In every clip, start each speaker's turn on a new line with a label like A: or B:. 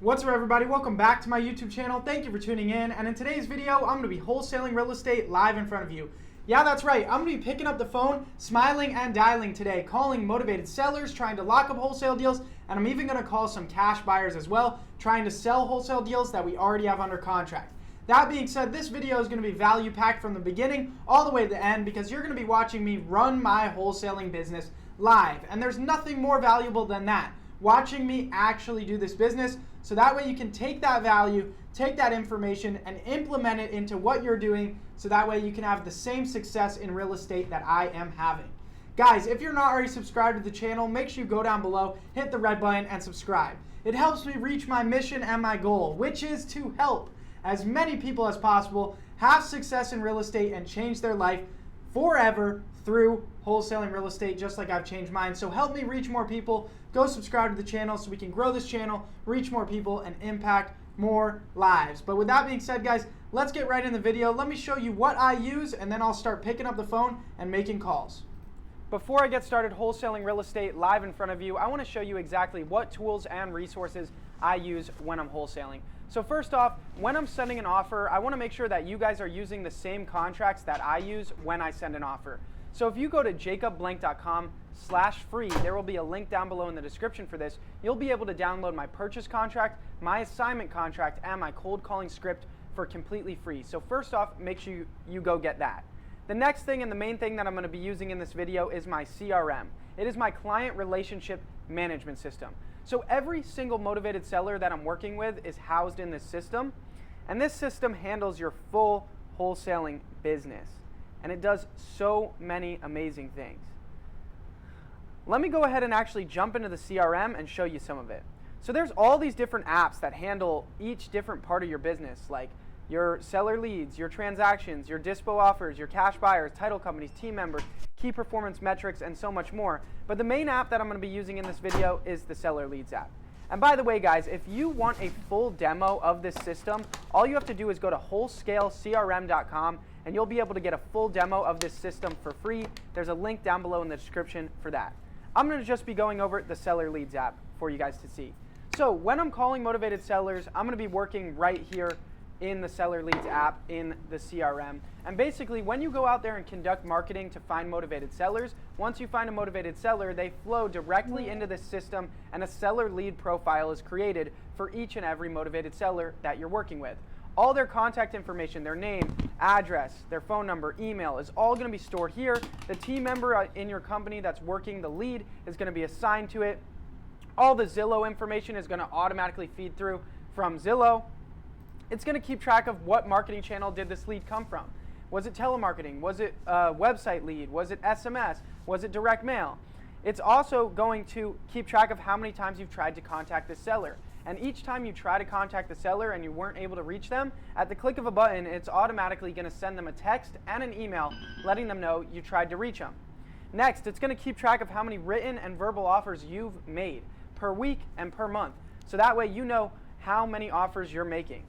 A: What's up, everybody? Welcome back to my YouTube channel. Thank you for tuning in. And in today's video, I'm going to be wholesaling real estate live in front of you. Yeah, that's right. I'm going to be picking up the phone, smiling and dialing today, calling motivated sellers, trying to lock up wholesale deals, and I'm even going to call some cash buyers as well, trying to sell wholesale deals that we already have under contract. That being said, this video is going to be value packed from the beginning all the way to the end because you're going to be watching me run my wholesaling business live. And there's nothing more valuable than that, watching me actually do this business. So that way you can take that value, take that information, and implement it into what you're doing so that way you can have the same success in real estate that I am having. Guys, if you're not already subscribed to the channel, make sure you go down below, hit the red button, and subscribe. It helps me reach my mission and my goal, which is to help as many people as possible have success in real estate and change their life forever through wholesaling real estate, just like I've changed mine. So help me reach more people. Go subscribe to the channel so we can grow this channel, reach more people, and impact more lives. But with that being said, guys, let's get right in the video. Let me show you what I use, and then I'll start picking up the phone and making calls. Before I get started wholesaling real estate live in front of you, I want to show you exactly what tools and resources I use when I'm wholesaling. So first off, when I'm sending an offer, I want to make sure that you guys are using the same contracts that I use when I send an offer. So if you go to jacobblank.com/free, there will be a link down below in the description for this. You'll be able to download my purchase contract, my assignment contract, and my cold calling script for completely free. So first off, make sure you go get that. The next thing and the main thing that I'm going to be using in this video is my CRM. It is my client relationship management system. So every single motivated seller that I'm working with is housed in this system, and this system handles your full wholesaling business. And it does so many amazing things. Let me go ahead and actually jump into the CRM and show you some of it. So there's all these different apps that handle each different part of your business, like your seller leads, your transactions, your dispo offers, your cash buyers, title companies, team members, key performance metrics, and so much more. But the main app that I'm going to be using in this video is the seller leads app. And by the way, guys, if you want a full demo of this system, all you have to do is go to wholescalecrm.com and you'll be able to get a full demo of this system for free. There's a link down below in the description for that. I'm going to just be going over the seller leads app for you guys to see. So when I'm calling motivated sellers, I'm going to be working right here in the seller leads app in the CRM. And basically, when you go out there and conduct marketing to find motivated sellers, once you find a motivated seller, they flow directly into this system and a seller lead profile is created for each and every motivated seller that you're working with. All their contact information, their name, address, their phone number, email is all going to be stored here. The team member in your company that's working the lead is going to be assigned to it. All the Zillow information is going to automatically feed through from Zillow. It's going to keep track of what marketing channel did this lead come from. Was it telemarketing? Was it a website lead? Was it SMS? Was it direct mail? It's also going to keep track of how many times you've tried to contact the seller. And each time you try to contact the seller and you weren't able to reach them, at the click of a button, it's automatically going to send them a text and an email letting them know you tried to reach them. Next, it's going to keep track of how many written and verbal offers you've made per week and per month. So that way you know how many offers you're making.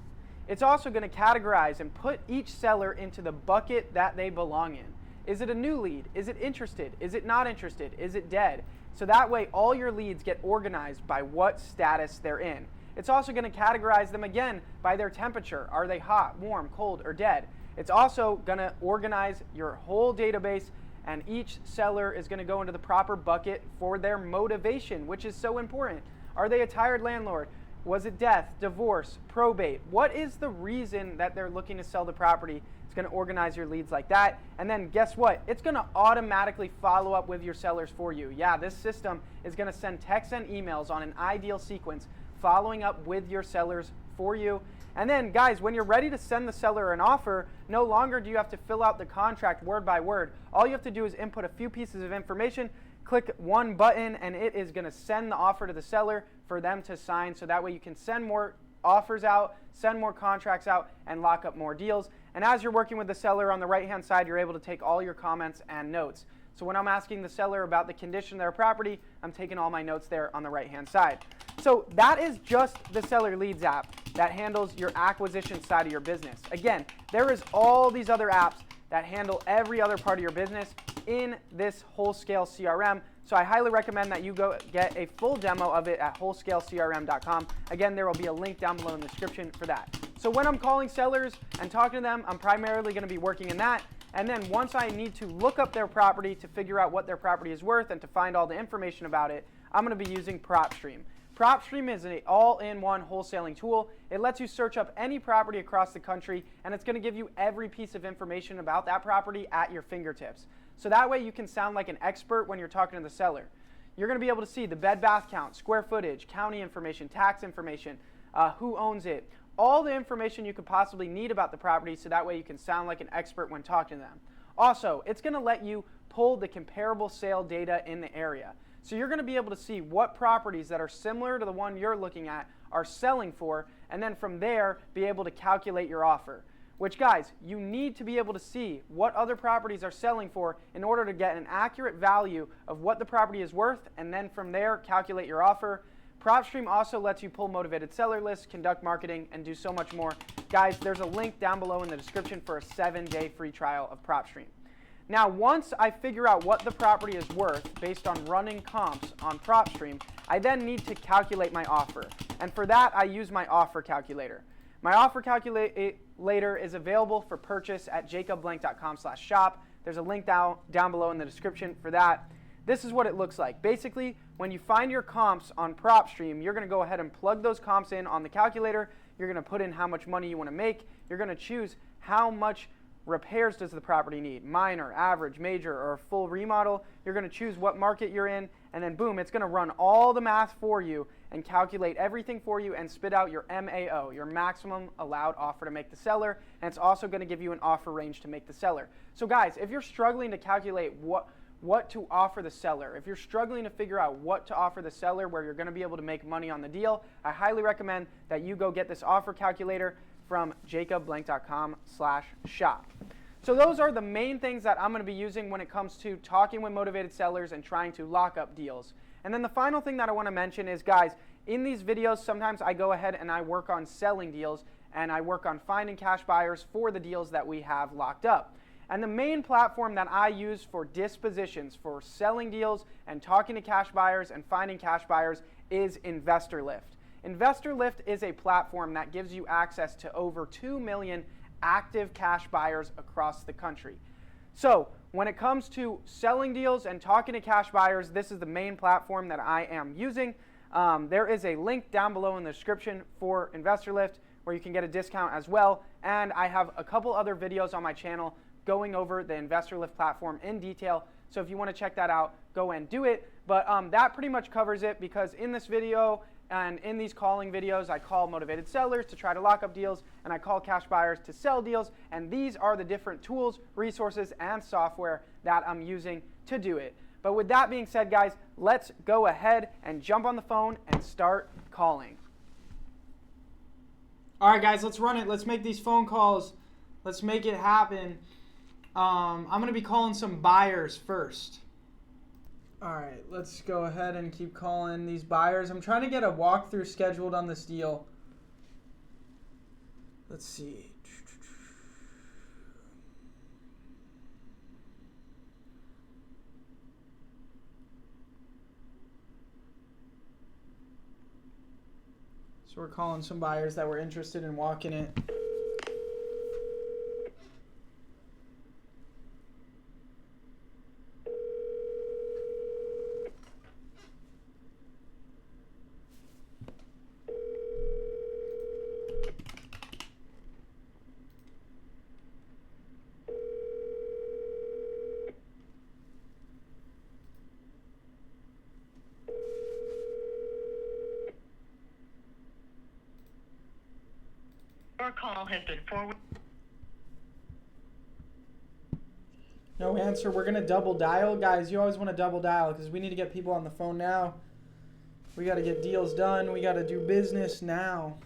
A: It's also going to categorize and put each seller into the bucket that they belong in. Is it a new lead? Is it interested? Is it not interested? Is it dead? So that way all your leads get organized by what status they're in. It's also going to categorize them again by their temperature. Are they hot, warm, cold, or dead? It's also going to organize your whole database, and each seller is going to go into the proper bucket for their motivation, which is so important. Are they a tired landlord? Was it death, divorce, probate? What is the reason that they're looking to sell the property? It's going to organize your leads like that. And then guess what? It's going to automatically follow up with your sellers for you. Yeah, this system is going to send texts and emails on an ideal sequence following up with your sellers for you. And then guys, when you're ready to send the seller an offer, no longer do you have to fill out the contract word by word. All you have to do is input a few pieces of information, click one button, and it is going to send the offer to the seller for them to sign. So that way you can send more offers out, send more contracts out, and lock up more deals. And as you're working with the seller on the right-hand side, you're able to take all your comments and notes. So when I'm asking the seller about the condition of their property, I'm taking all my notes there on the right-hand side. So that is just the seller leads app that handles your acquisition side of your business. Again, there is all these other apps that handle every other part of your business in this Wholesale CRM So I highly recommend that you go get a full demo of it at wholescalecrm.com. Again, there will be a link down below in the description for that. So when I'm calling sellers and talking to them, I'm primarily going to be working in that. And then once I need to look up their property to figure out what their property is worth and to find all the information about it, I'm going to be using PropStream. PropStream is an all-in-one wholesaling tool. It lets you search up any property across the country, and it's going to give you every piece of information about that property at your fingertips. So that way you can sound like an expert when you're talking to the seller. You're going to be able to see the bed bath count, square footage, county information, tax information, who owns it, all the information you could possibly need about the property, so that way you can sound like an expert when talking to them. Also, it's going to let you pull the comparable sale data in the area. So you're going to be able to see what properties that are similar to the one you're looking at are selling for, and then from there be able to calculate your offer. Which, guys, you need to be able to see what other properties are selling for in order to get an accurate value of what the property is worth, and then from there calculate your offer. PropStream also lets you pull motivated seller lists, conduct marketing, and do so much more. Guys, there's a link down below in the description for a 7-day free trial of PropStream. Now, once I figure out what the property is worth based on running comps on PropStream, I then need to calculate my offer. And for that, I use my offer calculator. My offer calculator is available for purchase at jacobblank.com/shop. There's a link down below in the description for that. This is what it looks like. Basically, when you find your comps on PropStream, you're going to go ahead and plug those comps in on the calculator. You're going to put in how much money you want to make. You're going to choose how much repairs does the property need, minor, average, major, or a full remodel. You're going to choose what market you're in, and then boom, it's going to run all the math for you and calculate everything for you and spit out your MAO, your maximum allowed offer to make the seller, and it's also going to give you an offer range to make the seller. So guys, if you're struggling to calculate what to offer the seller, if you're struggling to figure out what to offer the seller where you're going to be able to make money on the deal, I highly recommend that you go get this offer calculator from jacobblank.com/shop. So those are the main things that I'm going to be using when it comes to talking with motivated sellers and trying to lock up deals. And then the final thing that I want to mention is, guys, in these videos, sometimes I go ahead and I work on selling deals and I work on finding cash buyers for the deals that we have locked up. And the main platform that I use for dispositions, for selling deals and talking to cash buyers and finding cash buyers is InvestorLift. InvestorLift is a platform that gives you access to over 2 million active cash buyers across the country. So when it comes to selling deals and talking to cash buyers, this is the main platform that I am using. There is a link down below in the description for InvestorLift where you can get a discount as well. And I have a couple other videos on my channel going over the InvestorLift platform in detail. So if you want to check that out, go and do it. But that pretty much covers it, because in this video and in these calling videos, I call motivated sellers to try to lock up deals, and I call cash buyers to sell deals. And these are the different tools, resources, and software that I'm using to do it. But with that being said, guys, let's go ahead and jump on the phone and start calling. All right, guys, let's run it. Let's make these phone calls. Let's make it happen. I'm going to be calling some buyers first. All right, let's go ahead and keep calling these buyers. I'm trying to get a walkthrough scheduled on this deal. Let's see. So we're calling some buyers that were interested in walking it.
B: Your call has been forwarded.
A: No answer. We're going to double dial. Guys, you always want to double dial because we need to get people on the phone now. We got to get deals done. We got to do business now.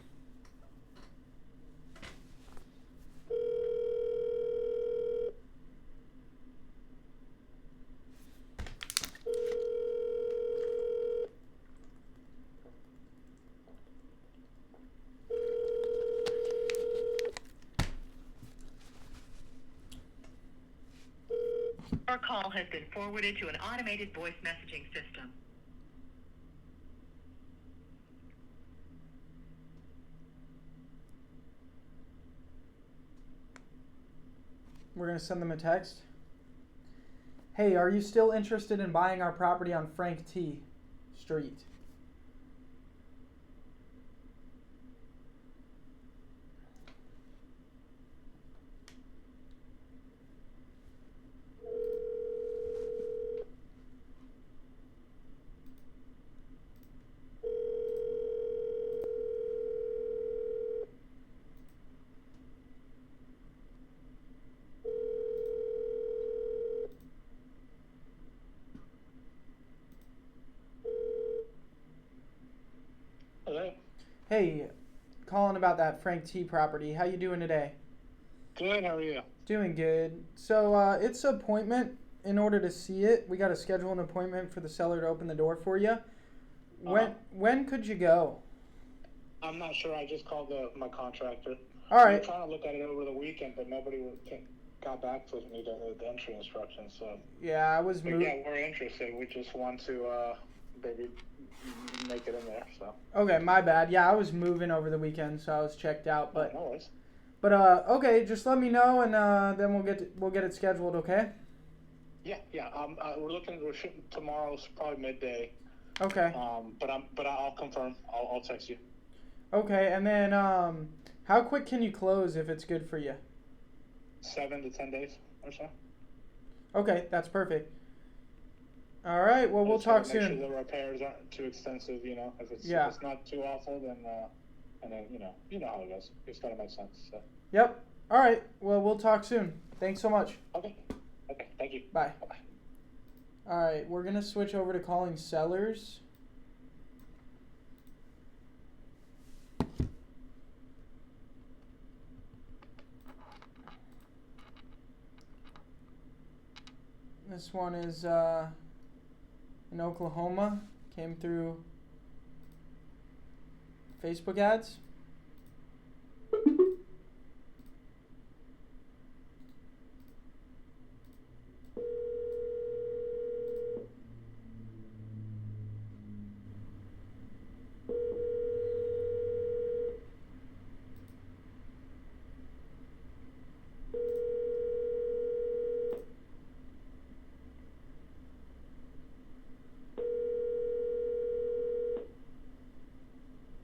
B: Your call call has been forwarded to an automated voice messaging system.
A: We're going to send them a text. Hey, are you still interested in buying our property on Frank T. Street?
C: Hello.
A: Hey, calling about that Frank T property. How you doing today?
C: Good. How are you?
A: Doing good. So it's an appointment. In order to see it, we got to schedule an appointment for the seller to open the door for you. When could you go?
C: I'm not sure. I just called my contractor.
A: All right.
C: We were trying to look at it over the weekend, but nobody got back to me the entry instructions. So
A: Yeah, I was
C: but
A: moving.
C: yeah, we're interested. We just want to maybe make it in there. So
A: Okay, my bad. Yeah, I was moving over the weekend, so I was checked out. But
C: no worries.
A: Okay, just let me know, and then we'll get it scheduled. Okay.
C: Yeah. We're shooting tomorrow's probably midday.
A: Okay.
C: But I'll confirm. I'll text you.
A: Okay, and then how quick can you close if it's good for you?
C: 7 to 10 days or so.
A: Okay, that's perfect. All right. Well, we'll talk soon.
C: Make sure the repairs aren't too extensive. If it's not too awful, then and then you know how it goes. It's gotta make sense. So.
A: Yep. All right. Well, we'll talk soon. Thanks so much.
C: Okay. Thank you.
A: Bye.
C: Bye.
A: All right. We're gonna switch over to calling sellers. This one is in Oklahoma. Came through Facebook ads.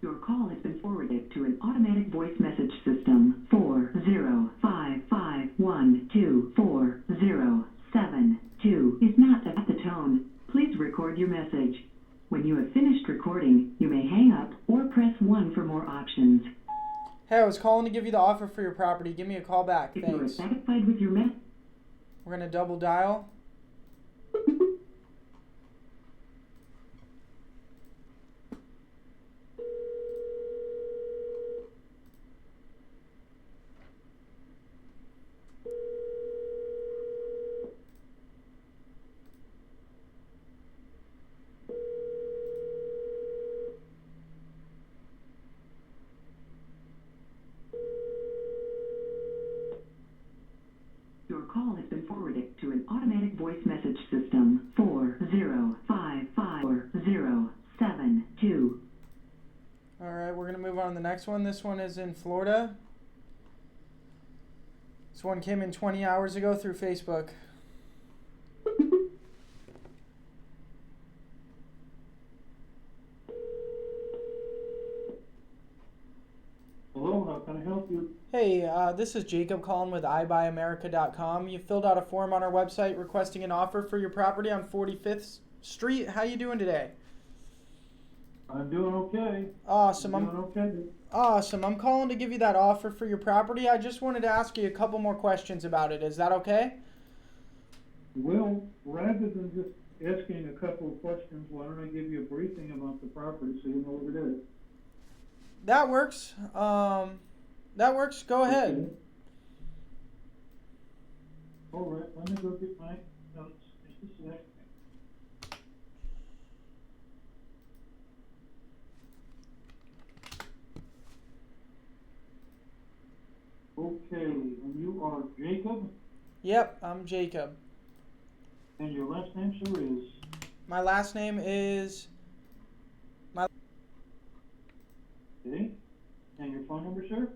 D: Your call has been forwarded to an automatic voice message system. 405512407 is not at the tone. Please record your message. When you have finished recording, you may hang up or press 1 for more options.
A: Hey, I was calling to give you the offer for your property. Give me a call back.
D: If you are
A: Thanks.
D: satisfied with your message,
A: We're gonna double dial.
D: your call has been forwarded to an automatic voice message system. 4055407.
A: All right, we're gonna move on to the next one. This one is in Florida. This one came in 20 hours ago through Facebook.
C: Hello. How can I help you?
A: Hey, this is Jacob calling with iBuyAmerica.com. You filled out a form on our website requesting an offer for your property on 45th Street. How you doing today?
C: I'm doing okay.
A: Awesome.
C: okay.
A: Awesome. I'm calling to give you that offer for your property. I just wanted to ask you a couple more questions about it. Is that okay?
E: Well, rather than just asking a couple of questions, why don't I give you a briefing about the property so you know what it is?
A: That works. That works. Go ahead.
E: Okay. All right, let me go get my notes. Just a sec. Okay, and you are Jacob?
A: Yep, I'm Jacob.
E: And your last name, sir, is?
A: My last name is...
E: Okay. And your phone number, sir?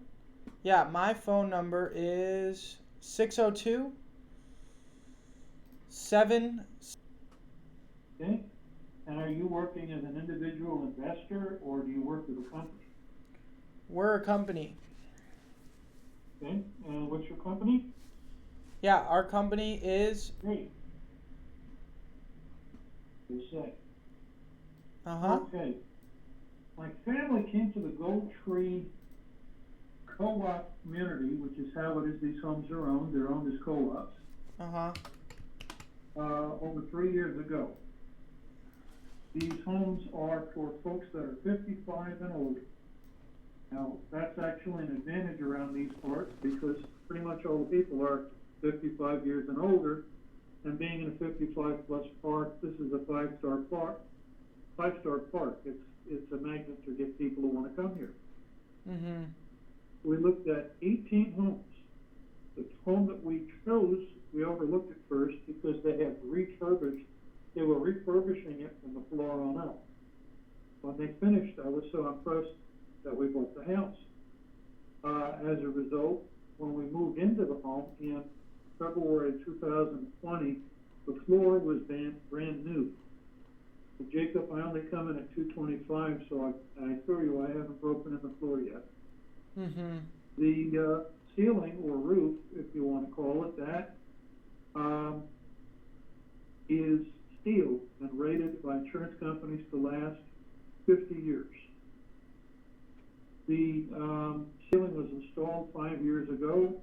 A: Yeah, my phone number is 602 7...
E: Okay. And are you working as an individual investor, or do you work with a company?
A: We're a company.
E: Okay. And what's your company?
A: Yeah, our company is...
E: Great. You say.
A: Uh-huh.
E: Okay. My family came to the Gold Tree Co-op community, which is how it is these homes are owned. They're owned as co-ops.
A: Uh-huh.
E: Over 3 years ago. These homes are for folks that are 55 and older. Now, that's actually an advantage around these parts because pretty much all the people are 55 years and older. And being in a 55 plus park, this is a five-star park. It's a magnet to get people who want to come here.
A: Mm-hmm.
E: We looked at 18 homes. The home that we chose, we overlooked it first because they had refurbished. They were refurbishing it from the floor on up. When they finished, I was so impressed that we bought the house. As a result, when we moved into the home in February 2020, the floor was brand new. So Jacob, I only come in at 225, so I assure you I haven't broken in the floor yet.
A: Mm-hmm.
E: The ceiling or roof, if you want to call it that, is steel and rated by insurance companies to last 50 years. The ceiling was installed 5 years ago.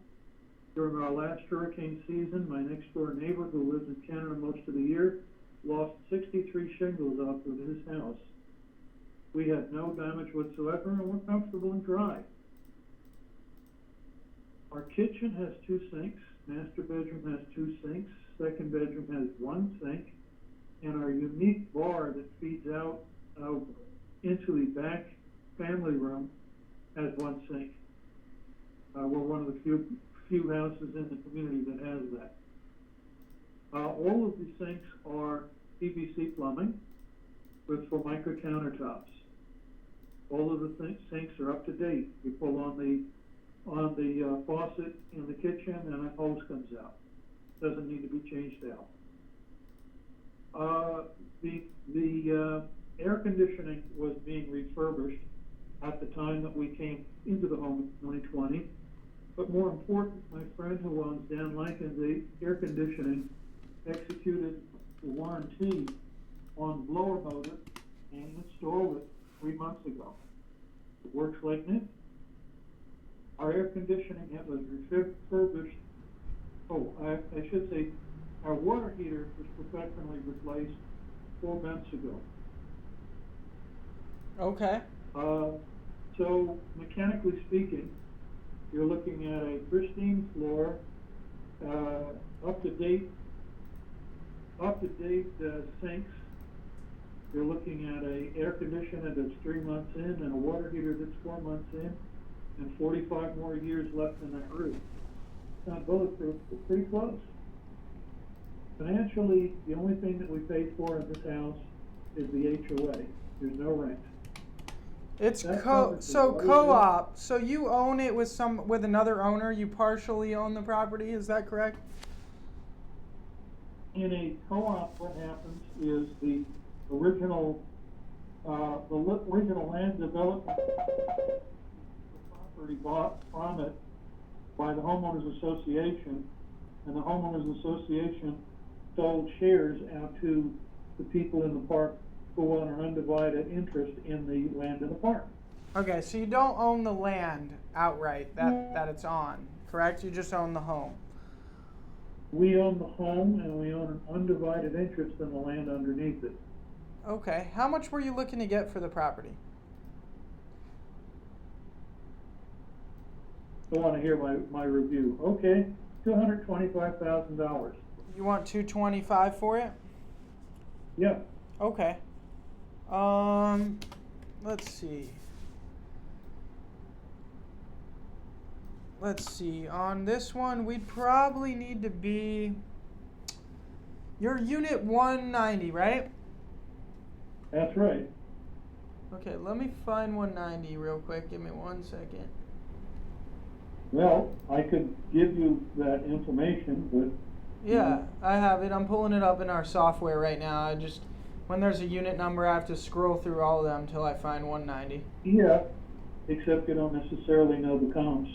E: During our last hurricane season, my next door neighbor, who lives in Canada most of the year, lost 63 shingles off of his house. We had no damage whatsoever, and we're comfortable and dry. Our kitchen has 2 sinks. Master bedroom has 2 sinks. Second bedroom has 1 sink. And our unique bar that feeds out into the back family room has 1 sink. We're one of the few houses in the community that has that. All of the sinks are PVC plumbing with Formica countertops. All of the sinks are up to date. You pull on the faucet in the kitchen and a hose comes out. Doesn't need to be changed out. The air conditioning was being refurbished at the time that we came into the home in 2020. But more important, my friend who owns Dan Lincoln's air conditioning executed the warranty on the blower motor and installed it 3 months ago. It works like new. Our air conditioning was refurbished. I should say, our water heater was professionally replaced 4 months ago.
A: Okay.
E: So mechanically speaking, you're looking at a pristine floor, up to date sinks. You're looking at a air conditioner that's 3 months in and a water heater that's 4 months in, and 45 more years left in that roof. It's not bulletproof, but pretty close. Financially, the only thing that we paid for in this house is the HOA. There's no rent.
A: It's co-op. So you own it with another owner. You partially own the property. Is that correct?
E: In a co-op, what happens is the original land development property bought from it by the homeowners association, and the homeowners association sold shares out to the people in the park who want an undivided interest in the land in the park.
A: Okay, so you don't own the land outright that it's on, correct? You just own the home.
E: We own the home, and we own an undivided interest in the land underneath it.
A: Okay, how much were you looking to get for the property?
E: I want to hear my review. Okay, $225,000.
A: You want $225 for it?
E: Yeah.
A: Okay. Let's see. On this one, we'd probably need to be... You're unit 190, right?
E: That's right.
A: Okay, let me find 190 real quick. Give me 1 second.
E: Well, I could give you that information, but...
A: Yeah, I have it. I'm pulling it up in our software right now. When there's a unit number, I have to scroll through all of them until I find 190.
E: Yeah, except you don't necessarily know the comps.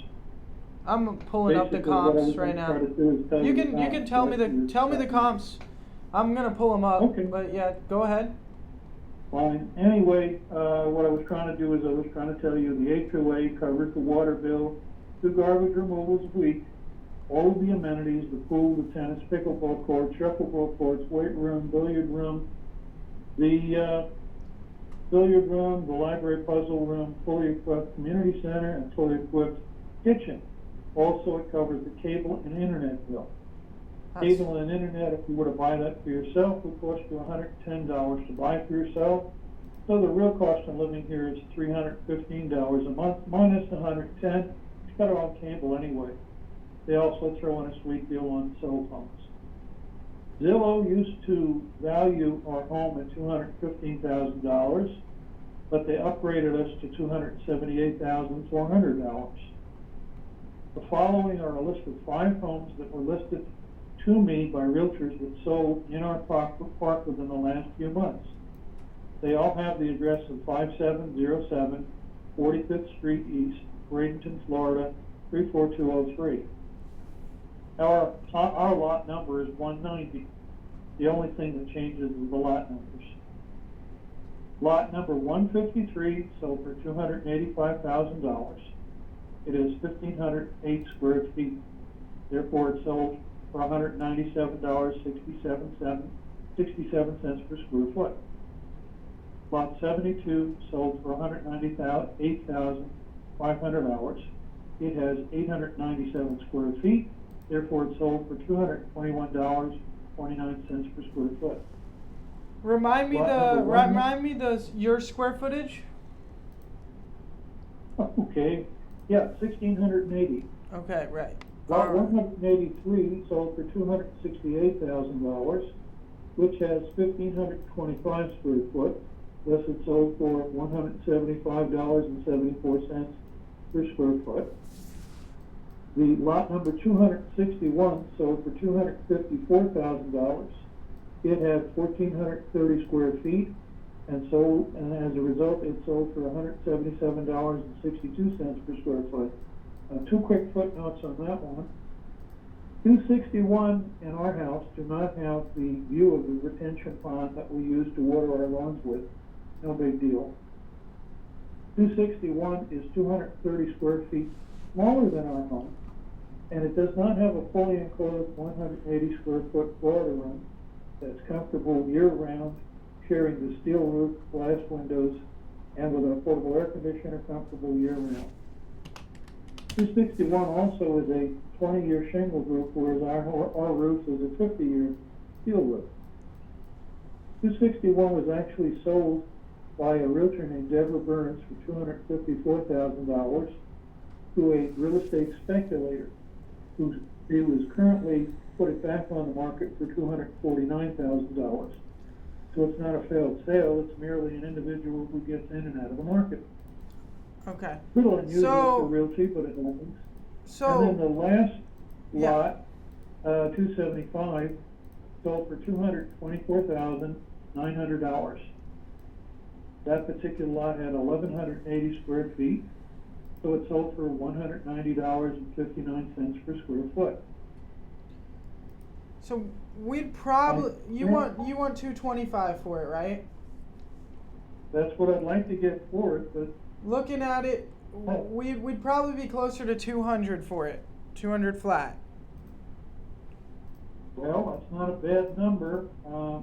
A: I'm pulling up the comps right now. You can tell me the comps. I'm gonna pull them up.
E: Okay.
A: But yeah, go ahead.
E: Fine. Anyway, what I was trying to do is I was trying to tell you the HOA covers the water bill, 2 garbage removals a week, all of the amenities, the pool, the tennis, pickleball court, shuffleboard courts, weight room, billiard room, the billiard room, the library puzzle room, fully equipped community center, and fully equipped kitchen. Also, it covers the cable and internet bill. Cable and internet, if you were to buy that for yourself, would cost you $110 to buy for yourself. So the real cost of living here is $315 a month minus the $110. It's got it on cable anyway. They also throw in a sweet deal on cell phones. Zillow used to value our home at $215,000, but they upgraded us to $278,400. The following are a list of 5 homes that were listed to me by realtors that sold in our park within the last few months. They all have the address of 5707 45th Street East, Bradenton, Florida, 34203. Our lot number is 190. The only thing that changes is the lot numbers. Lot number 153 sold for $285,000. It is 1,508 square feet. Therefore, it sold for $197.67 per square foot. Lot 72 sold for $198,500. It has 897 square feet. Therefore, it sold for $221.29 per square foot.
A: Remind me your square footage.
E: Okay, yeah, 1,680.
A: Okay, right.
E: Lot 183 sold for $268,000, which has 1,525 square foot. Thus, it sold for $175.74 per square foot. The lot number 261 sold for $254,000. It had 1,430 square feet, and as a result, it sold for $177.62 per square foot. 2 quick footnotes on that one. 261 in our house do not have the view of the retention pond that we use to water our lawns with. No big deal. 261 is 230 square feet smaller than our home, and it does not have a fully enclosed 180 square foot Florida room that's comfortable year-round, sharing the steel roof, glass windows, and with an affordable air conditioner comfortable year-round. 261 also is a 20-year shingle roof, whereas our roof is a 50-year steel roof. 261 was actually sold by a realtor named Deborah Burns for $254,000 to a real estate speculator who is currently put it back on the market for $249,000. So it's not a failed sale, it's merely an individual who gets in and out of the market.
A: Okay.
E: A little unusual for realty, but it happens. And then the last lot, 275, sold for $224,900. That particular lot had 1,180 square feet, so it sold for $190.59 per square foot.
A: So we'd probably you want 225 for it, right?
E: That's what I'd like to get for it, but
A: looking at it, we'd probably be closer to 200 for it, 200 flat.
E: well, that's not a bad number.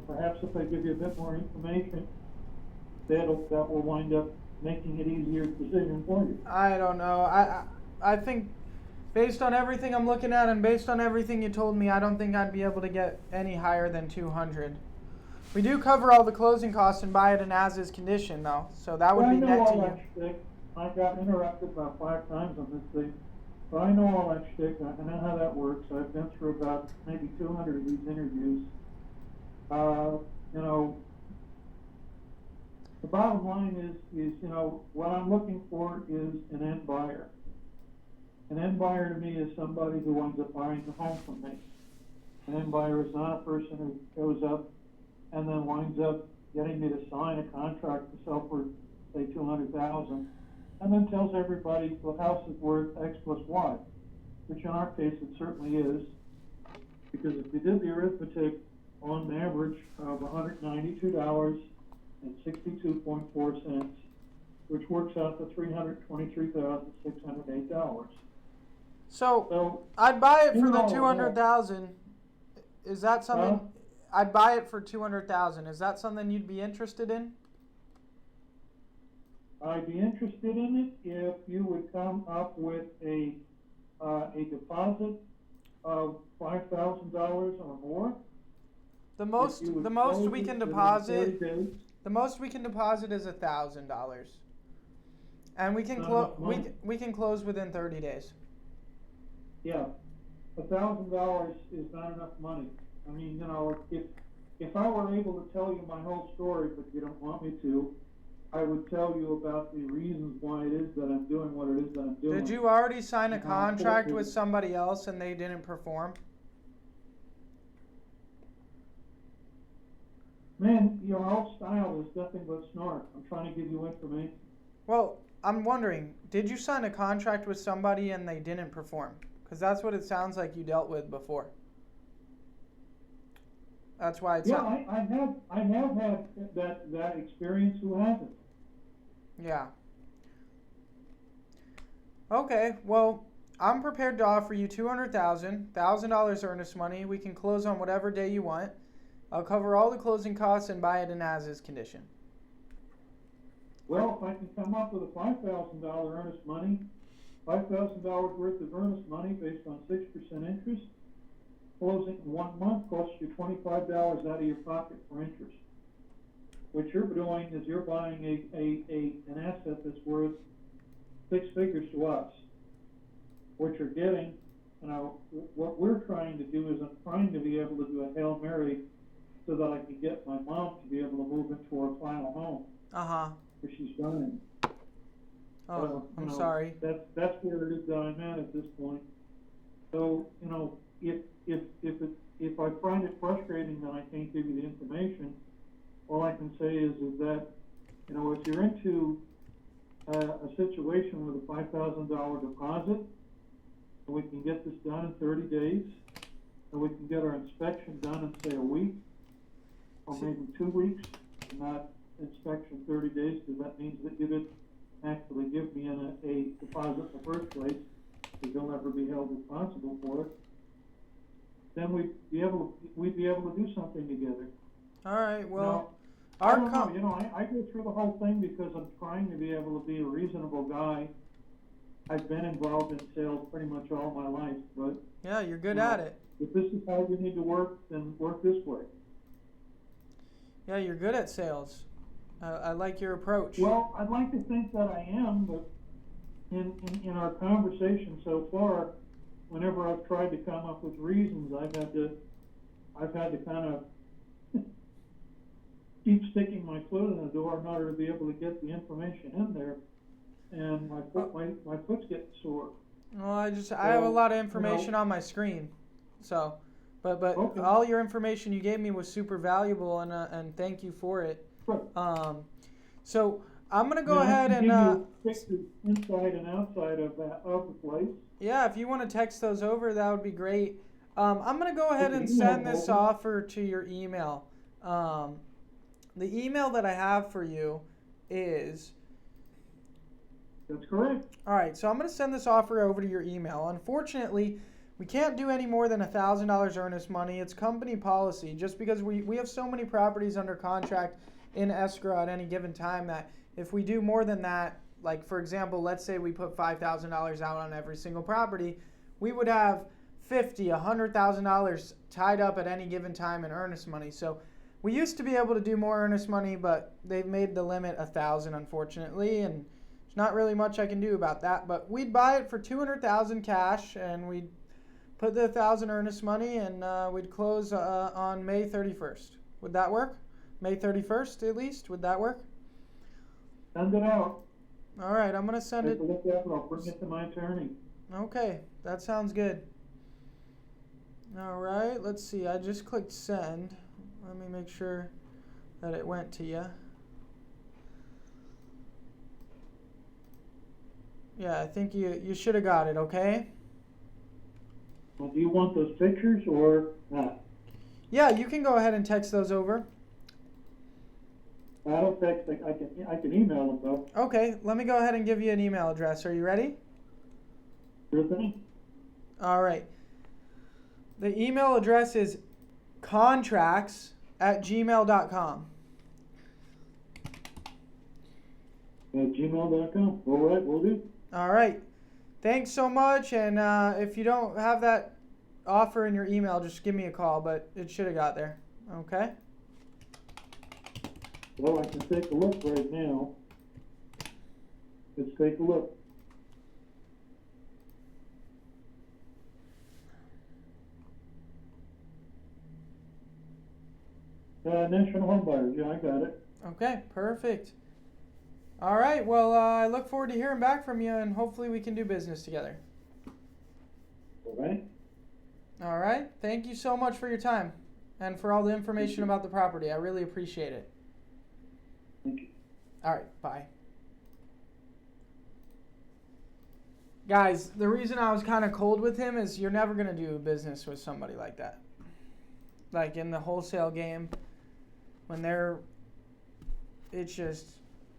E: Perhaps if I give you a bit more information, that will wind up making it easier decision for you.
A: I don't know. I think based on everything I'm looking at and based on everything you told me, I don't think I'd be able to get any higher than 200. We do cover all the closing costs and buy it in as-is condition, though, so that would be net to you.
E: I got interrupted about 5 times on this thing, but I know all that shtick. I know how that works. I've been through about maybe 200 of these interviews, You know, the bottom line is, you know, what I'm looking for is an end buyer. An end buyer to me is somebody who winds up buying the home from me. An end buyer is not a person who shows up and then winds up getting me to sign a contract to sell for, say, $200,000, and then tells everybody the house is worth X plus Y, which in our case it certainly is, because if we did the arithmetic on average of $192.62.4, which works out to $323,608.
A: So I'd buy it for the
E: all of that.
A: 200,000. Is that something?
E: Huh?
A: I'd buy it for 200,000. Is that something you'd be interested in?
E: I'd be interested in it if you would come up with a deposit of $5,000 or more.
A: The most we can deposit. The most we can deposit is $1,000, and we can we can close within 30 days.
E: Yeah, $1,000 is not enough money. I mean, you know, if I were able to tell you my whole story, but you don't want me to, I would tell you about the reasons why it is that I'm doing what it is that I'm doing.
A: Did you already sign a contract with somebody else and they didn't perform?
E: Man, your whole style is nothing but snark. I'm trying to give you information.
A: Well, I'm wondering, did you sign a contract with somebody and they didn't perform? Because that's what it sounds like you dealt with before. That's why it's
E: I have had that experience. Who hasn't?
A: Yeah. Okay, well, I'm prepared to offer you $200,000 earnest money. We can close on whatever day you want. I'll cover all the closing costs and buy it in as-is condition.
E: Well, if I can come up with a $5,000 earnest money, $5,000 worth of earnest money based on 6% interest, closing in 1 month costs you $25 out of your pocket for interest. What you're doing is you're buying an asset that's worth 6 figures to us. What you're getting, you know, what we're trying to do is I'm trying to be able to do a Hail Mary so that I can get my mom to be able to move into her final home. Where she's dying.
A: Oh, I'm sorry.
E: That's where it is that I'm at this point. So, you know, if I find it frustrating that I can't give you the information, all I can say is that, you know, if you're into a situation with a $5,000 deposit, we can get this done in 30 days, and we can get our inspection done in, say, a week, or maybe 2 weeks, and not inspection 30 days, because that means that you didn't actually give me a deposit in the first place, because you'll never be held responsible for it. Then we'd be able to do something together.
A: All right. Well,
E: I don't know. You know, I go through the whole thing because I'm trying to be able to be a reasonable guy. I've been involved in sales pretty much all my life, but
A: yeah, you're good at it.
E: If this is how you need to work, then work this way.
A: Yeah, you're good at sales. I like your approach.
E: Well, I'd like to think that I am, but in our conversation so far, whenever I've tried to come up with reasons, I've had to kind of keep sticking my foot in the door in order to be able to get the information in there, and my foot's getting sore.
A: Well, I have a lot of information on my screen, so, but okay. All your information you gave me was super valuable, and thank you for it.
E: Sure.
A: So I'm gonna go ahead and
E: pictures inside and outside of the place.
A: Yeah, if you want to text those over, that would be great. I'm gonna go ahead and send this offer to your email. The email that I have for you is...
E: That's correct.
A: All right, so I'm going to send this offer over to your email. Unfortunately, we can't do any more than $1,000 earnest money. It's company policy, just because we have so many properties under contract in escrow at any given time that if we do more than that, like for example, let's say we put $5,000 out on every single property, we would have $50,000, $100,000 tied up at any given time in earnest money. So we used to be able to do more earnest money, but they've made the limit $1,000, unfortunately, and there's not really much I can do about that. But we'd buy it for $200,000 cash, and we'd put the $1,000 earnest money, and we'd close on May 31st. Would that work? May 31st at least? Would that work?
E: Send it out.
A: All right, I'm going to send it.
E: Look at it, I'll bring it to my attorney.
A: Okay, that sounds good. All right, let's see. I just clicked send. Let me make sure that it went to you. Yeah, I think you should have got it, okay?
E: Well, do you want those pictures or not?
A: Yeah, you can go ahead and text those over.
E: I don't text. I can email them though.
A: Okay, let me go ahead and give you an email address. Are you ready?
E: Sure thing.
A: All right. The email address is contracts@gmail.com.
E: At gmail.com. All right, we'll do.
A: All right. Thanks so much. And if you don't have that offer in your email, just give me a call, but it should have got there. Okay?
E: Well, I can take a look right now. Let's take a look. National Home Buyers. Yeah, I got it.
A: Okay, perfect. All right. Well, I look forward to hearing back from you, and hopefully we can do business together.
E: All right.
A: All right. Thank you so much for your time and for all the information about the property. I really appreciate it.
E: Thank you.
A: All right. Bye. Guys, the reason I was kind of cold with him is you're never going to do business with somebody like that. Like in the wholesale game, when it's just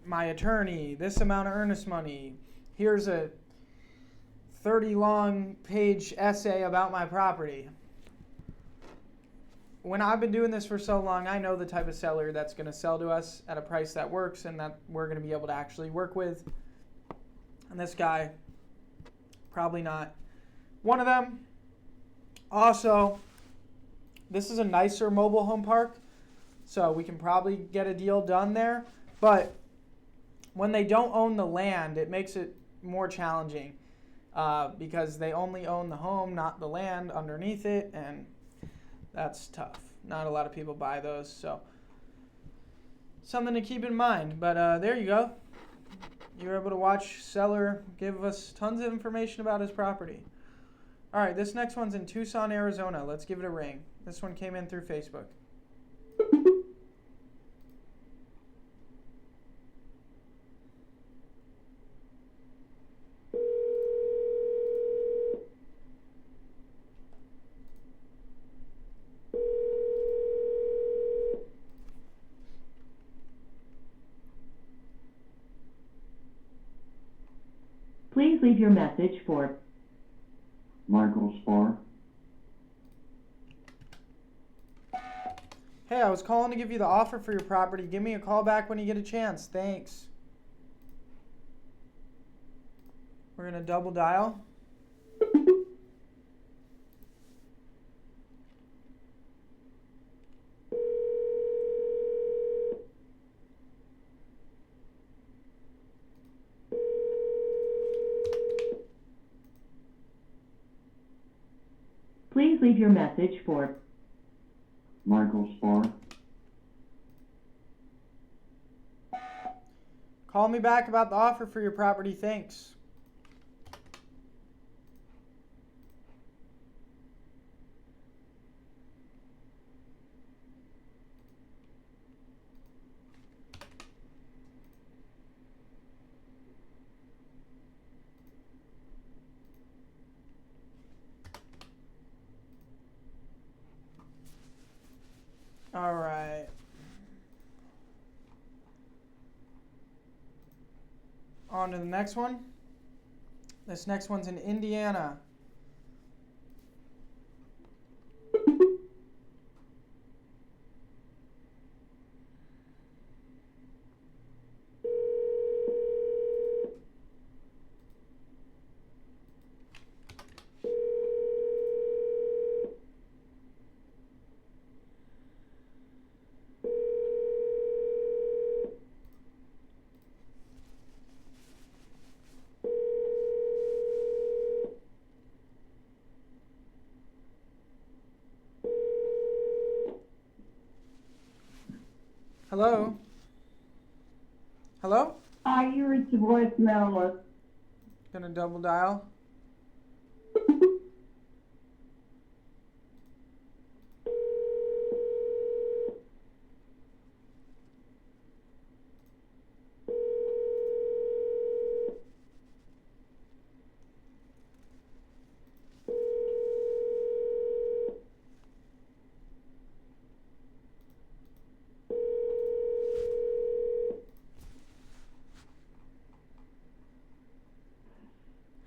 A: my attorney, this amount of earnest money, here's a 30 page essay about my property. When I've been doing this for so long, I know the type of seller that's going to sell to us at a price that works and that we're going to be able to actually work with. And this guy, probably not one of them. Also, this is a nicer mobile home park, so we can probably get a deal done there. But when they don't own the land, it makes it more challenging because they only own the home, not the land underneath it, and that's tough. Not a lot of people buy those, so something to keep in mind. But there you go. You're able to watch seller give us tons of information about his property. All right, this next one's in Tucson, Arizona. Let's give it a ring. This one came in through Facebook.
D: Please leave your message for
E: Michael Spar.
A: Hey, I was calling to give you the offer for your property. Give me a call back when you get a chance. Thanks. We're going to double dial.
D: Please leave your message for
E: Michael Spar.
A: Call me back about the offer for your property. Thanks. All right. On to the next one. This next one's in Indiana. Hello? Hello?
F: Hi, you reached the voicemail list.
A: Gonna double dial.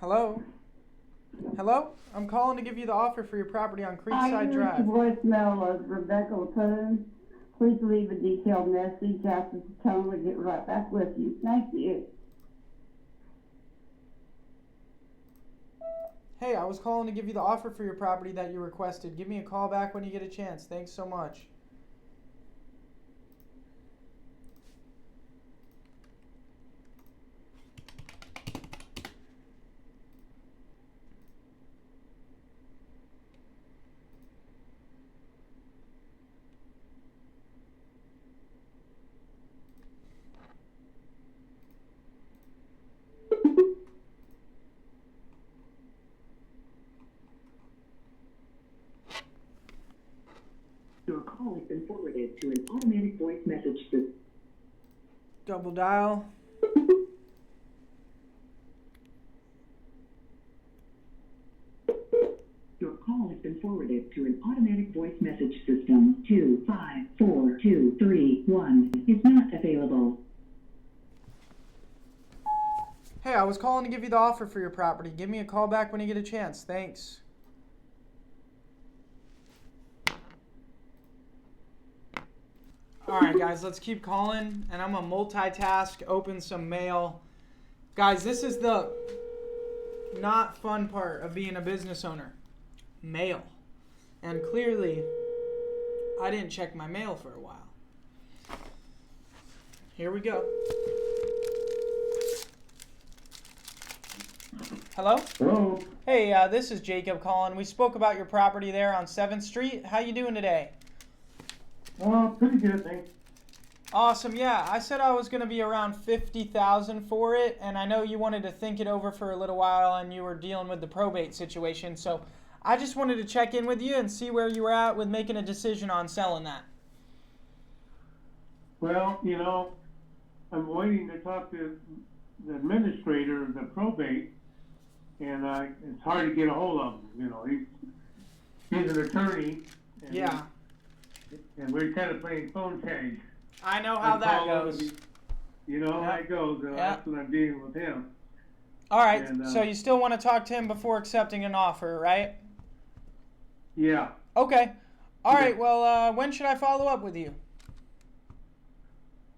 A: Hello? Hello? I'm calling to give you the offer for your property on Creekside Drive.
F: Hi, you reached the voicemail of Rebecca Lapone. Please leave a detailed message after the tone. We'll get right back with you. Thank you.
A: Hey, I was calling to give you the offer for your property that you requested. Give me a call back when you get a chance. Thanks so much.
D: Your call has been forwarded to an automatic voice message system.
A: Double dial.
D: Your call has been forwarded to an automatic voice message system. 254231 is not available.
A: Hey, I was calling to give you the offer for your property. Give me a call back when you get a chance. Thanks. Alright guys, let's keep calling, and I'm gonna multitask, open some mail. Guys, this is the not fun part of being a business owner. Mail. And clearly, I didn't check my mail for a while. Here we go. Hello?
E: Hello.
A: Hey, this is Jacob calling. We spoke about your property there on 7th Street. How you doing today?
E: Pretty good, thanks.
A: Awesome, yeah. I said I was going to be around $50,000 for it, and I know you wanted to think it over for a little while, and you were dealing with the probate situation, so I just wanted to check in with you and see where you were at with making a decision on selling that.
E: Well, you know, I'm waiting to talk to the administrator of the probate, and it's hard to get a hold of him. You know, he's an attorney. And
A: Yeah.
E: And we're kind of playing phone tag.
A: I know how that goes.
E: You know how it goes, and that's what I'm dealing with him.
A: All right,
E: And,
A: so you still want to talk to him before accepting an offer, right?
E: Yeah.
A: Okay. All right, well, when should I follow up with you?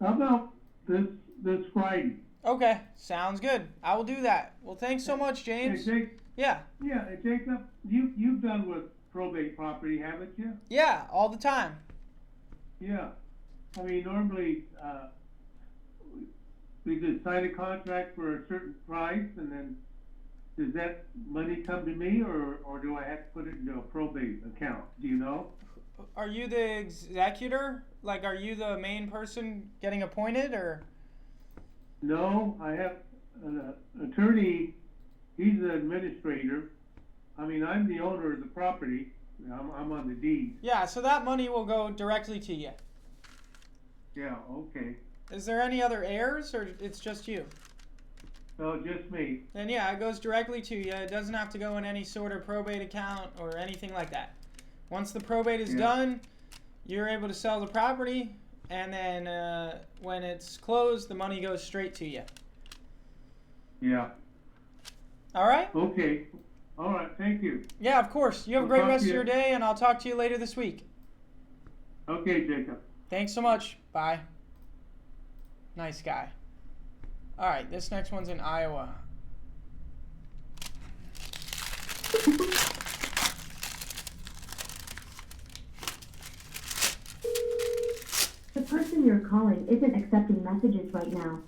E: How about this Friday?
A: Okay, sounds good. I will do that. Well, thanks so much, James.
E: Hey, Jake,
A: Yeah.
E: yeah, hey, Jacob, you've done with probate property, haven't you?
A: Yeah, all the time.
E: Yeah. I mean, normally, we just sign a contract for a certain price, and then does that money come to me, or do I have to put it into a probate account? Do you know?
A: Are you the executor? Like, are you the main person getting appointed, or?
E: No, I have an attorney. He's the administrator. I mean, I'm the owner of the property. I'm on the deed.
A: Yeah, so that money will go directly to you.
E: Yeah, okay.
A: Is there any other heirs, or it's just you?
E: No, just me.
A: Then yeah, it goes directly to you. It doesn't have to go in any sort of probate account or anything like that. Once the probate is done, you're able to sell the property, and then when it's closed, the money goes straight to you.
E: Yeah.
A: All right?
E: Okay. All right, thank you.
A: Yeah, of course. You have a great rest of your day, and I'll talk to you later this week.
E: Okay, Jacob.
A: Thanks so much. Bye. Nice guy. All right, this next one's in Iowa.
G: The person you're calling isn't accepting messages right now.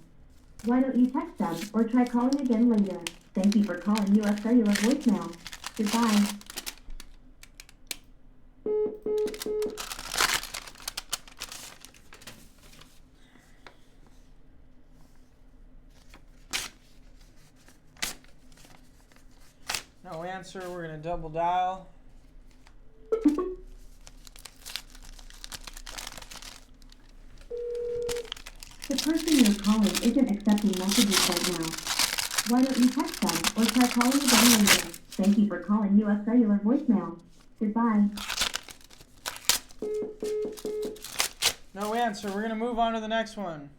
G: Why don't you text them or try calling again later? Thank you for calling US Cellular voicemail. Goodbye.
A: No answer. We're going to double dial.
G: The person you're calling isn't accepting messages right now. Why don't you text them or try calling again later? Thank you for calling US Cellular voicemail. Goodbye.
A: No answer. We're going to move on to the next one.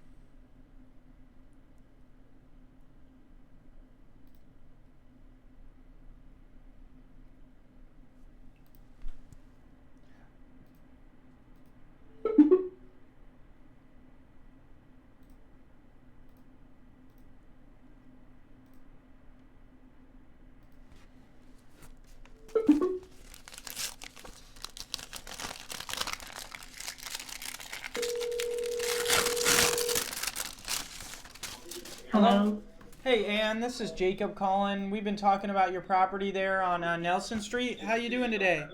F: Hello?
A: Hey, Ann, this is Jacob calling. We've been talking about your property there on Nelson Street. How you doing today?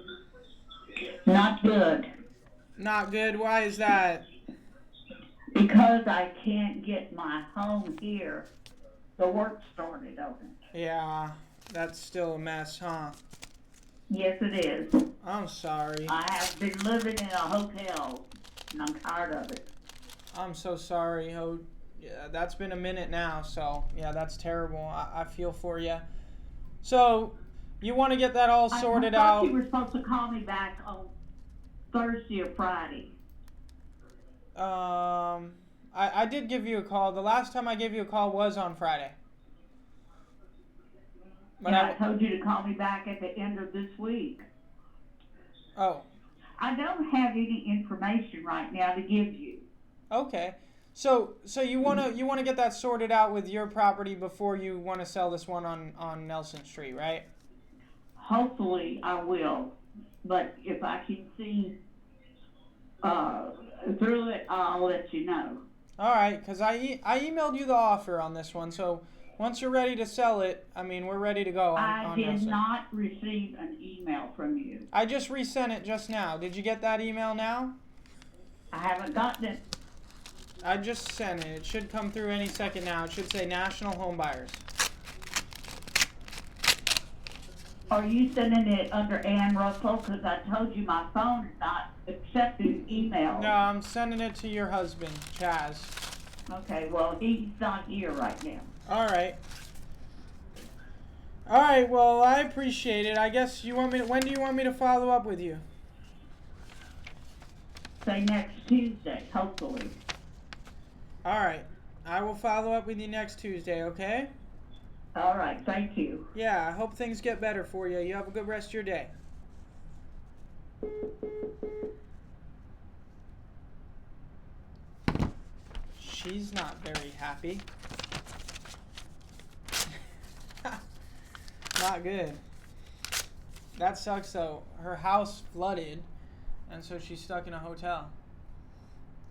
F: Not good,
A: Not good. Why is that?
F: because I can't get my home here. The work started on it.
A: Yeah, that's still a mess, huh?
F: Yes, it is.
A: I'm sorry.
F: I have been living in a hotel, and I'm tired of it.
A: I'm so sorry. Oh, yeah, that's been a minute now, so yeah, that's terrible. I feel for you. So, you want to get that all sorted
F: I thought
A: out?
F: you were supposed to call me back on Thursday or Friday.
A: I did give you a call. The last time I gave you a call was on Friday. But
F: And I told you to call me back at the end of this week.
A: Oh,
F: I don't have any information right now to give you.
A: okay. So you wanna get that sorted out with your property before you want to sell this one on Nelson Street, right?
F: Hopefully I will, but if I can see through it, I'll let you know.
A: All right, because I emailed you the offer on this one, so once you're ready to sell it, I mean, we're ready to go
F: I
A: on
F: did
A: Nelson.
F: not receive an email from you.
A: I just resent it just now. Did you get that email now?
F: I haven't gotten it.
A: I just sent it. It should come through any second now. It should say National Home Buyers.
F: Are you sending it under Ann Russell? Because I told you my phone is not accepting emails.
A: No, I'm sending it to your husband, Chaz.
F: Okay, well, he's not here right now.
A: All right. All right, well, I appreciate it. I guess you want me to, when do you want me to follow up with you?
F: Say next Tuesday, hopefully.
A: All right. I will follow up with you next Tuesday, okay?
F: All right, thank you.
A: Yeah, I hope things get better for you. You have a good rest of your day. She's not very happy. Not good. That sucks though. Her house flooded, and so she's stuck in a hotel.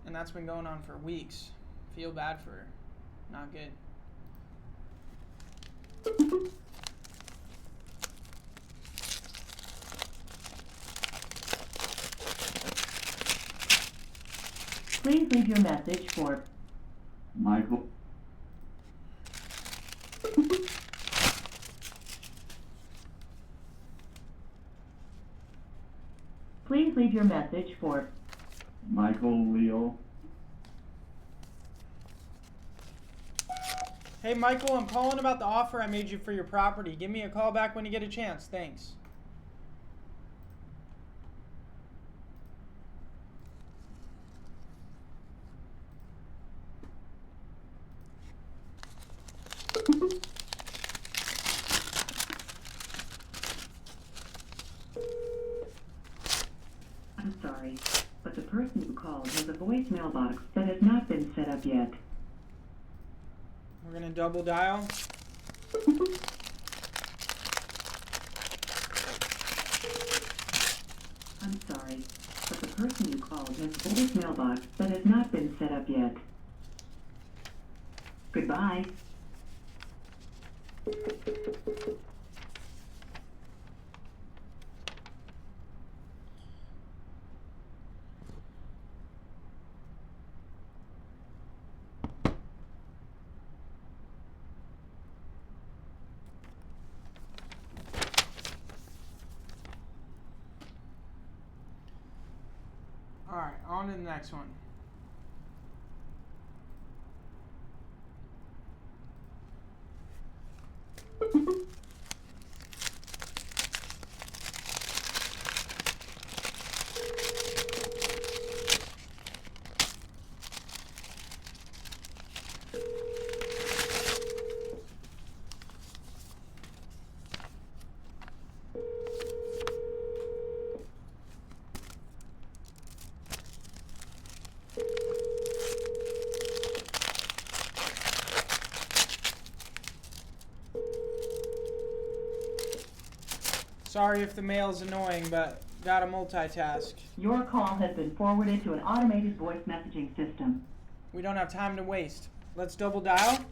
A: And that's been going on for weeks. Feel bad for her. Not good.
G: Please leave your message for
E: Michael.
G: Please leave your message for
E: Michael Leo.
A: Hey Michael, I'm calling about the offer I made you for your property. Give me a call back when you get a chance. Thanks.
D: I'm sorry, but the person you called has a voicemail box that has not been set up yet.
A: We're gonna double dial.
D: I'm sorry, but the person you called has a voicemail box that has not been set up yet. Goodbye.
A: Alright, on to the next one. Sorry if the mail's annoying, but gotta multitask.
D: Your call has been forwarded to an automated voice messaging system.
A: We don't have time to waste. Let's double dial.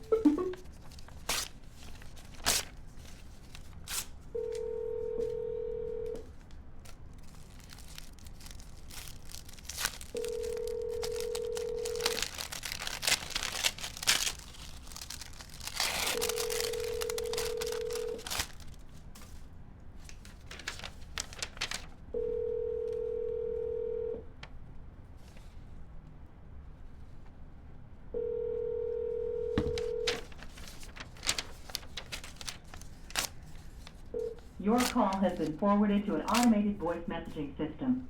D: Your call has been forwarded to an automated voice messaging system.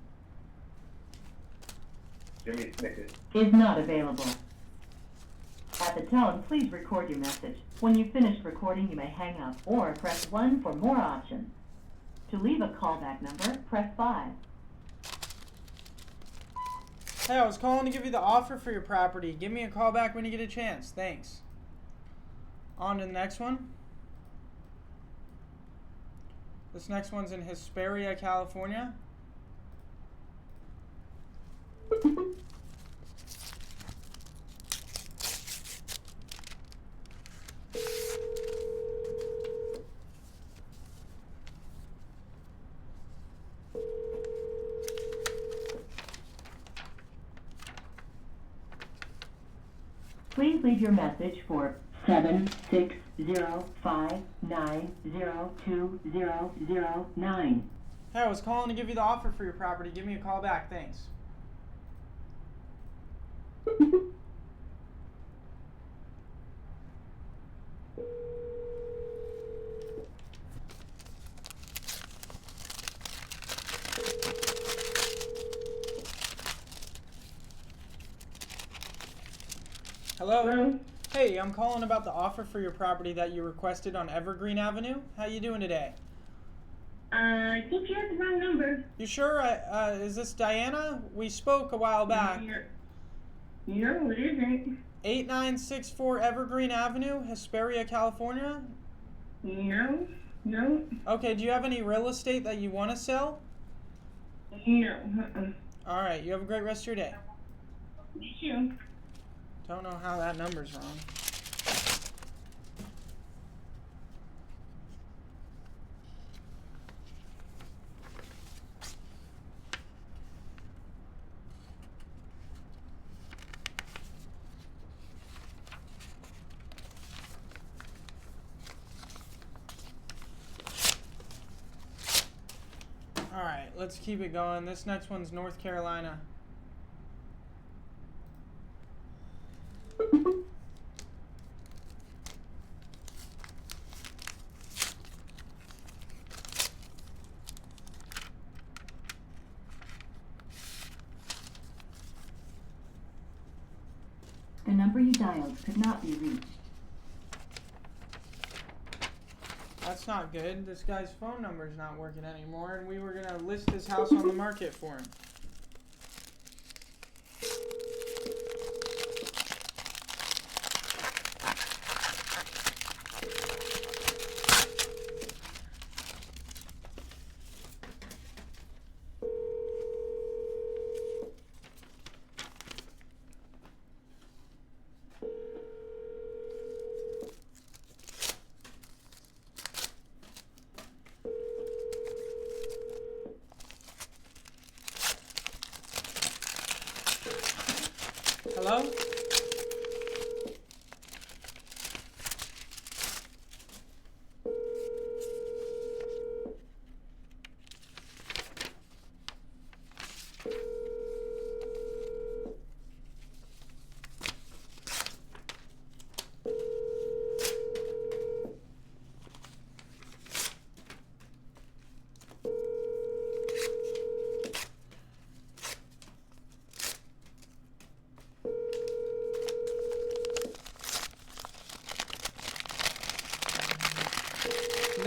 H: Jimmy Snicket
D: Is not available. At the tone, please record your message. When you've finished recording, you may hang up or press 1 for more options. To leave a callback number, press 5.
A: Hey, I was calling to give you the offer for your property. Give me a call back when you get a chance. Thanks. On to the next one. This next one's in Hesperia, California.
D: Please leave your message for 76059020009.
A: Hey, I was calling to give you the offer for your property. Give me a call back. Thanks. Hello?
F: Hello?
A: Hey, I'm calling about the offer for your property that you requested on Evergreen Avenue. How you doing today?
F: I think you have the wrong number.
A: You sure? Is this Diana? We spoke a while back.
F: No, it isn't.
A: 8964 Evergreen Avenue, Hesperia, California?
F: No. No.
A: Okay, do you have any real estate that you want to sell?
F: No.
A: Alright, you have a great rest of your day.
F: You too.
A: Don't know how that number's wrong. Alright, let's keep it going. This next one's North Carolina.
D: The number you dialed could not be reached.
A: That's not good. This guy's phone number's not working anymore, and we were gonna list his house on the market for him. Hello?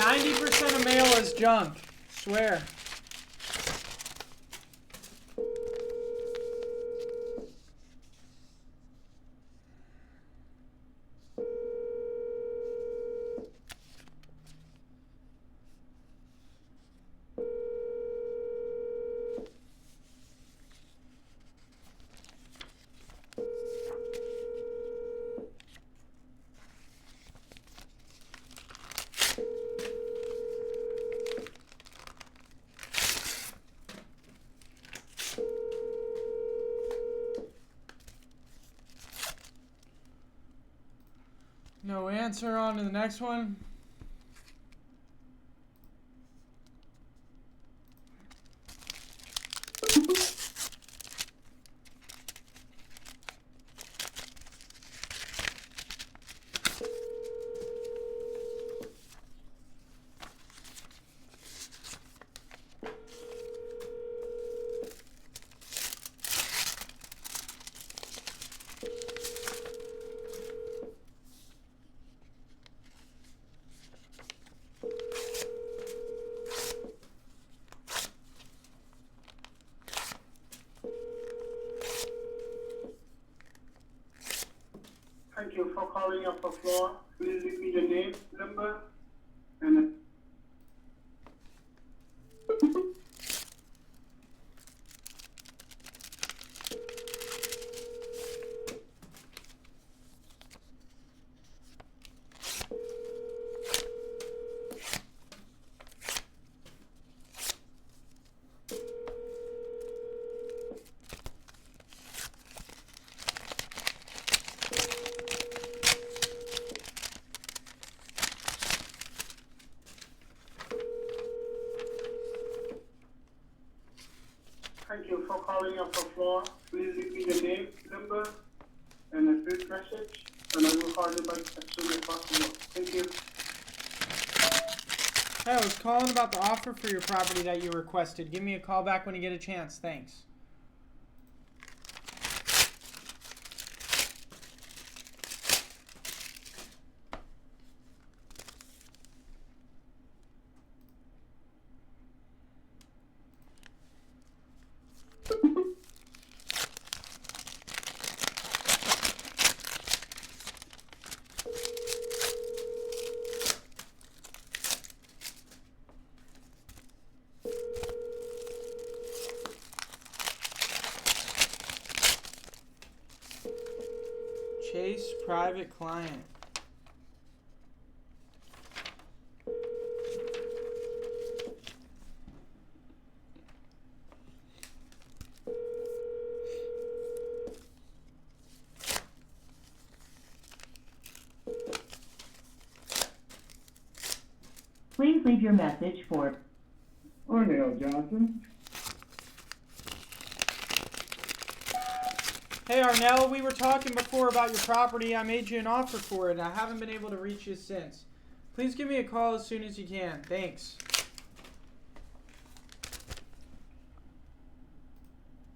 A: 90% of mail is junk. Swear. No answer. On to the next one.
H: Thank you for calling upper floor. Please repeat your name, number, and thank you for calling upper floor. Please repeat your name, number, and a brief message, and I will call you back as soon as possible. Thank you.
A: Hey, I was calling about the offer for your property that you requested. Give me a call back when you get a chance. Thanks. Chase private client.
D: Please leave your message for
E: Arnell Johnson.
A: Hey Arnell, we were talking before about your property. I made you an offer for it. I haven't been able to reach you since. Please give me a call as soon as you can. Thanks.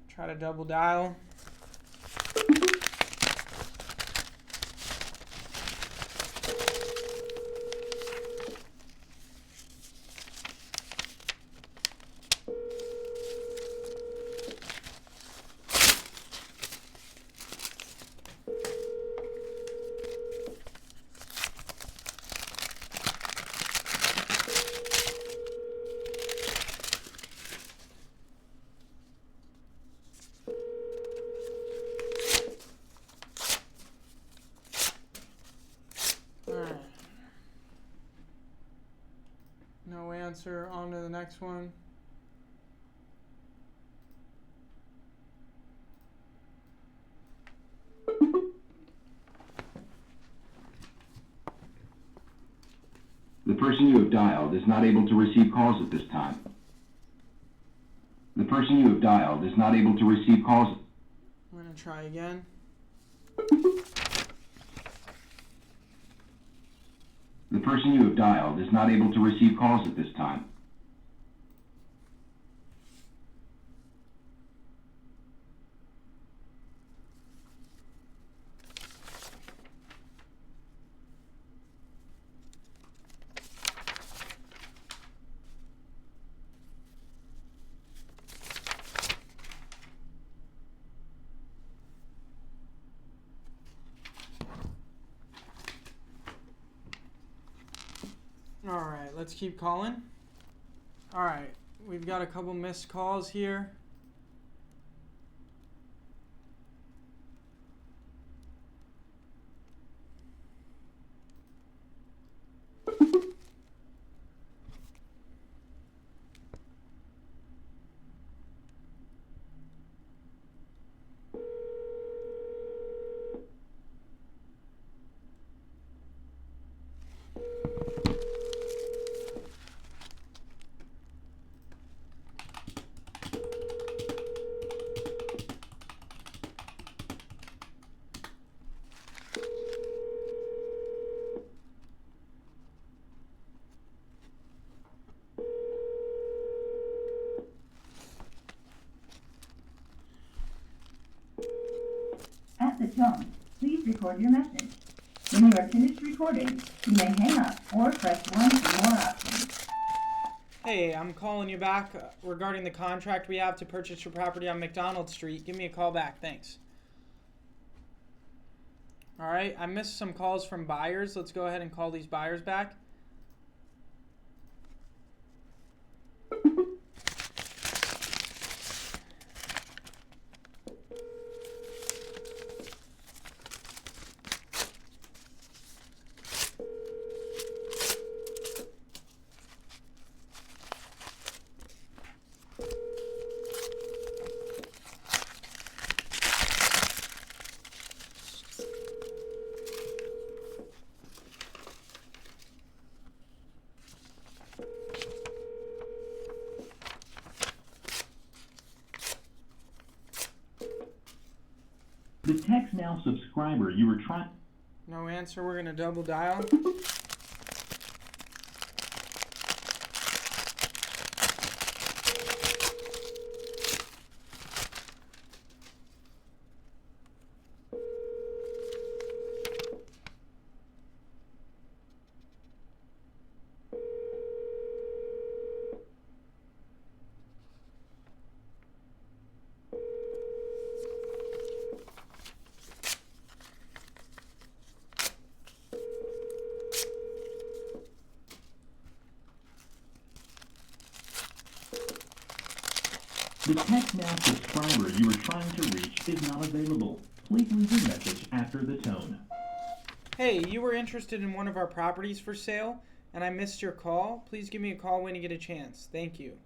A: Try to double dial. No answer. On to the next one.
I: The person you have dialed is not able to receive calls at this time. The person you have dialed is not able to receive calls.
A: I'm going to try again.
I: The person you have dialed is not able to receive calls at this time.
A: let's keep calling. All right, we've got a couple missed calls here.
D: At the tone, please record your message. When you are finished recording, you may hang up or press 1 for more options.
A: Hey, I'm calling you back regarding the contract we have to purchase your property on McDonald Street. Give me a call back. Thanks. All right, I missed some calls from buyers. Let's go ahead and call these buyers back.
J: The text now subscriber you were trying...
A: No answer. We're going to double dial.
J: The text now subscriber you were trying to reach is not available. Please leave your message after the tone.
A: Hey, you were interested in one of our properties for sale, and I missed your call. Please give me a call when you get a chance. Thank you.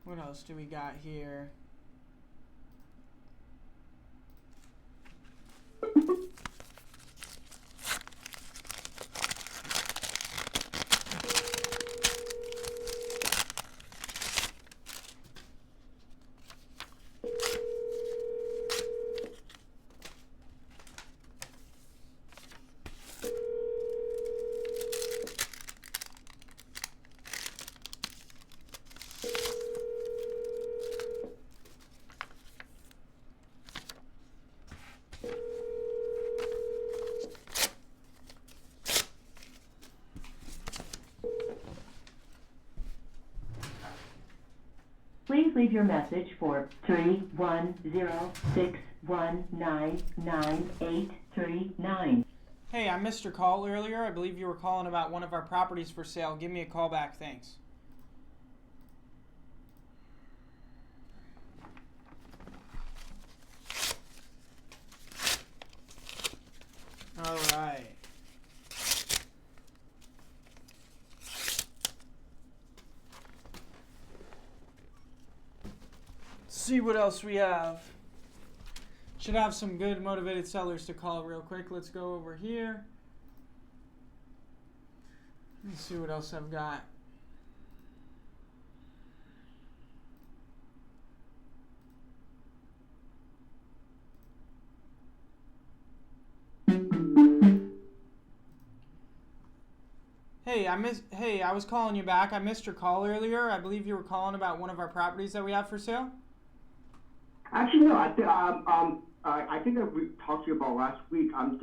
A: What else do we got here?
D: Please leave your message for 310-619-9839.
A: Hey, I missed your call earlier. I believe you were calling about one of our properties for sale. Give me a call back. Thanks. All right. See what else we have. Should have some good motivated sellers to call real quick. Let's go over here. Let's see what else I've got. Hey, I was calling you back. I missed your call earlier. I believe you were calling about one of our properties that we have for sale.
K: Actually, no. I think that we talked to you about last week. I'm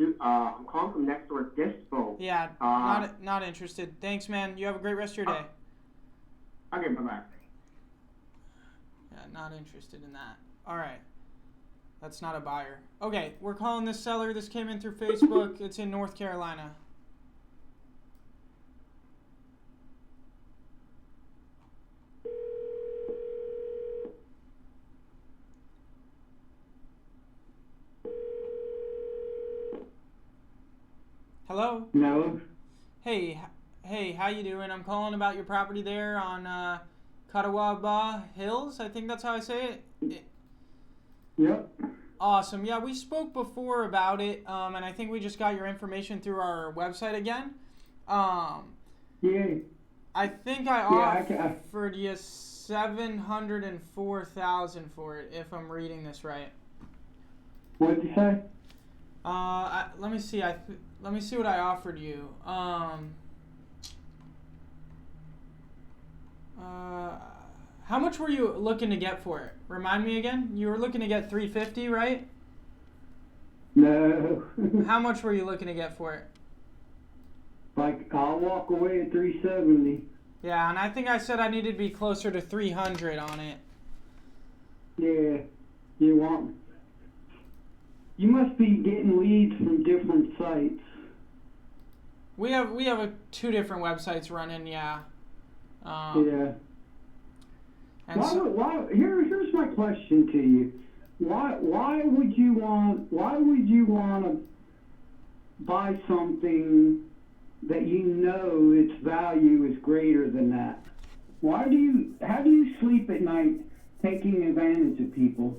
K: calling from next door Dispo.
A: Yeah, not interested. Thanks, man. You have a great rest of your day.
K: Okay, bye-bye.
A: Yeah, not interested in that. All right. That's not a buyer. Okay, we're calling this seller. This came in through Facebook. It's in North Carolina. Hello?
K: No.
A: Hey, how you doing? I'm calling about your property there on Catawba Hills. I think that's how I say it.
K: Yep.
A: Awesome. Yeah, we spoke before about it, and I think we just got your information through our website again.
K: Yeah.
A: I think I offered you $704,000 for it, if I'm reading this right.
K: What did you say?
A: Let me see. Let me see what I offered you. How much were you looking to get for it? Remind me again. You were looking to get $350, right?
K: No.
A: How much were you looking to get for it?
K: Like, I'll walk away at $370.
A: Yeah, and I think I said I needed to be closer to $300 on it.
K: Yeah. You must be getting leads from different sites.
A: We have two different websites running, yeah.
K: Yeah.
A: And
K: here's my question to you. Why would you want to buy something that you know its value is greater than that? How do you sleep at night taking advantage of people?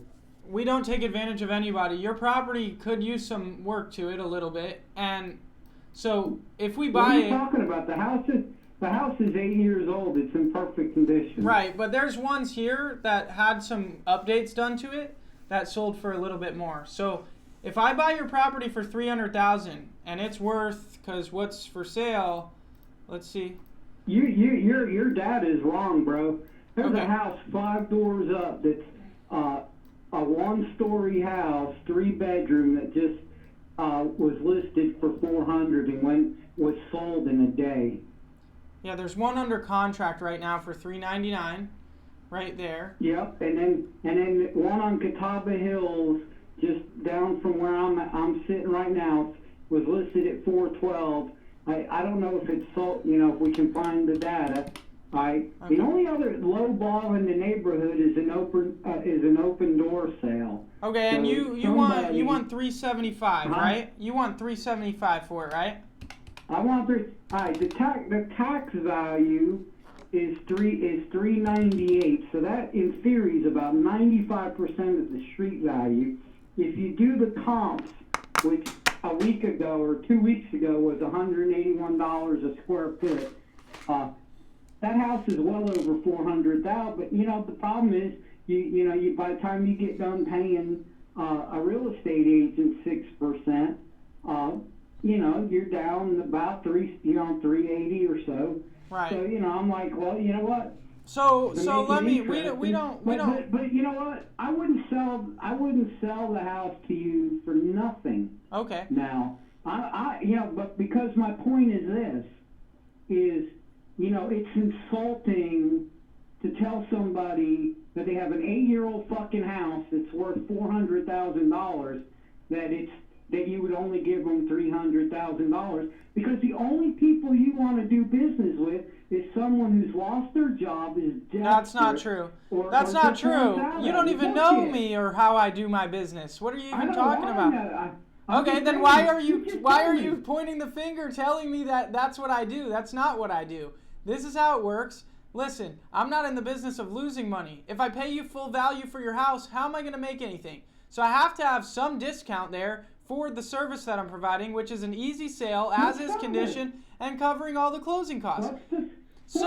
A: We don't take advantage of anybody. Your property could use some work to it a little bit, and so if we buy it...
K: What are you talking about? The house is 8 years old. It's in perfect condition.
A: Right, but there's ones here that had some updates done to it that sold for a little bit more. So if I buy your property for $300,000 and it's worth, because what's for sale, let's see.
K: Your dad is wrong, bro. There's
A: Okay.
K: a house 5 doors up that's a 1-story house, 3-bedroom that just was listed for $400 and was sold in a day.
A: Yeah, there's one under contract right now for $399, right there.
K: Yep, and then one on Catawba Hills, just down from where I'm sitting right now, was listed at $412. I don't know if it's sold. If we can find the data.
A: Okay.
K: The only other low ball in the neighborhood is an open door sale.
A: Okay,
K: So
A: and you want $375,
K: Huh?
A: right? You want $375 for it, right?
K: I want the tax value is $398. So that in theory is about 95% of the street value. If you do the comps, which a week ago or 2 weeks ago was $181 a square foot, that house is well over $400,000. But the problem is you by the time you get done paying a real estate agent 6%, you're down about $380 or so.
A: Right.
K: So I'm like, well, you know what?
A: So
K: To
A: let
K: make
A: me
K: it
A: we don't.
K: But you know what? I wouldn't sell the house to you for nothing.
A: Okay.
K: Now, but because my point is this, it's insulting to tell somebody that they have an 8-year-old fucking house that's worth $400,000 that you would only give them $300,000, because the only people you want to do business with is someone who's lost their job, is desperate.
A: That's not true. That's not true. You don't even know me or how I do my business. What are you even talking about? Okay, then why are you pointing the finger telling me that that's what I do? That's not what I do. This is how it works. Listen, I'm not in the business of losing money. If I pay you full value for your house, how am I going to make anything? So I have to have some discount there for the service that I'm providing, which is an easy sale, as is condition, and covering all the closing costs.
K: What's the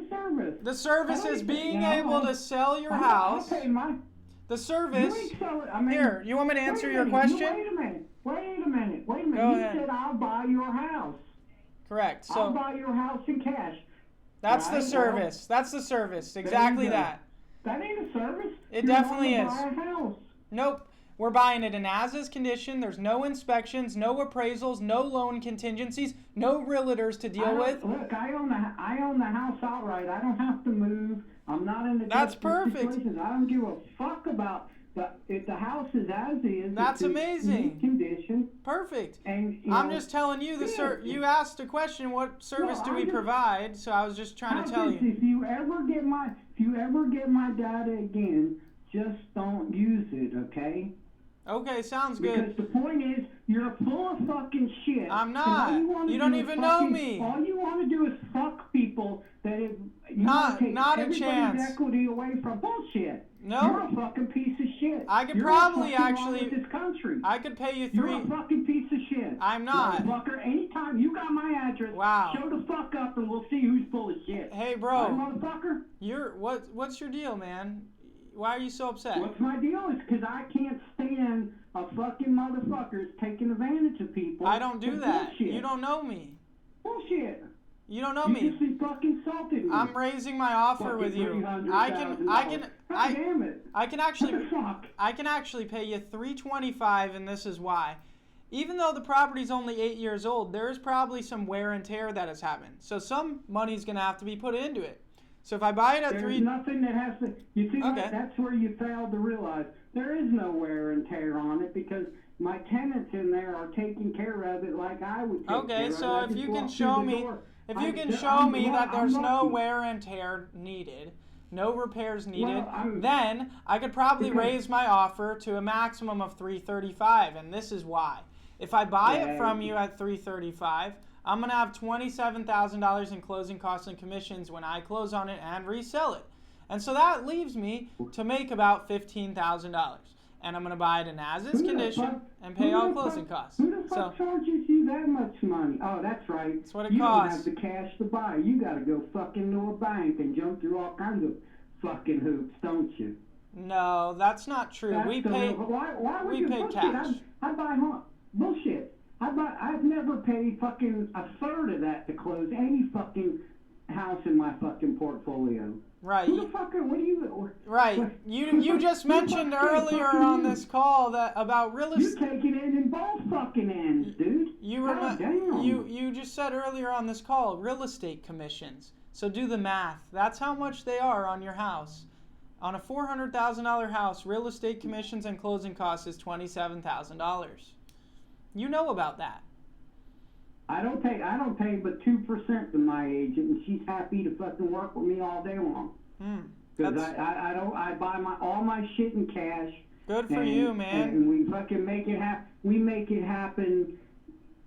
K: service?
A: The service is being able to sell your house. The service. Here, you want me to answer your question?
K: Wait a minute.
A: Go
K: You
A: ahead.
K: said I'll buy your house.
A: Correct.
K: I'll
A: So
K: buy your house in cash.
A: that's the
K: Right,
A: service. That's the service. Exactly that.
K: That ain't a service.
A: It
K: You're
A: definitely
K: wanting
A: is.
K: to buy a house.
A: Nope. We're buying it in as-is condition. There's no inspections, no appraisals, no loan contingencies, no realtors to deal with.
K: Look, I own the house outright. I don't have to move. I'm not in a
A: That's
K: desperate
A: perfect.
K: situation. I don't give a fuck about if the house is as is.
A: That's
K: it's
A: amazing.
K: In condition.
A: Perfect.
K: And
A: I'm just telling you, you asked a question, what service do we provide? So I was just trying to tell you.
K: If you ever get my data again, just don't use it, okay?
A: Okay, sounds good.
K: Because the point is, you're full of fucking shit.
A: I'm not. You don't even know me.
K: All you want to do is fuck people that have
A: not a chance.
K: Everybody's equity away from bullshit.
A: No.
K: You're a fucking piece of shit.
A: I could
K: You're
A: probably
K: wrong with this country.
A: I could pay you
K: You're a fucking piece of shit.
A: I'm not.
K: Motherfucker, anytime you got my address, show the fuck up and we'll see who's full of shit.
A: Hey, bro.
K: Motherfucker.
A: What's your deal, man? Why are you so upset?
K: What's my deal? Is because I can't stand a fucking motherfuckers taking advantage of people.
A: I don't do that.
K: Bullshit.
A: You don't know me.
K: Bullshit.
A: You don't know
K: you
A: me.
K: You just fucking insulted me.
A: I'm raising my offer with you. I can actually pay you $325, and this is why. Even though the property's only 8 years old, there is probably some wear and tear that has happened. So some money's gonna have to be put into it. So if I buy it at
K: There's nothing that has to. You see, that's where you failed to realize there is no wear and tear on it because my tenants in there are taking care of it like I would.
A: Okay, so if you can show me, that there's no wear and tear needed, no repairs needed, then I could probably raise my offer to a maximum of $335, and this is why. If I buy it from you at $335. I'm going to have $27,000 in closing costs and commissions when I close on it and resell it. And so that leaves me to make about $15,000. And I'm going to buy it in as-is condition and pay all closing costs.
K: Who the fuck charges you that much money? Oh, that's right.
A: That's what it costs.
K: You don't have the cash to buy. You got to go fucking to a bank and jump through all kinds of fucking hoops, don't you?
A: No, that's not true. We pay cash.
K: I buy home. Bullshit. I've never paid fucking a third of that to close any fucking house in my fucking portfolio.
A: Right.
K: Who the fuck what do you?
A: Right. You just mentioned earlier on this call that about real estate.
K: You're taking it in both fucking ends, dude.
A: You just said earlier on this call real estate commissions. So do the math. That's how much they are on your house. On a $400,000 house, real estate commissions and closing costs is $27,000. You know about that.
K: I don't pay but 2% to my agent, and she's happy to fucking work with me all day long. Because I buy all my shit in cash.
A: Good for you, man.
K: And we fucking make it happen. We make it happen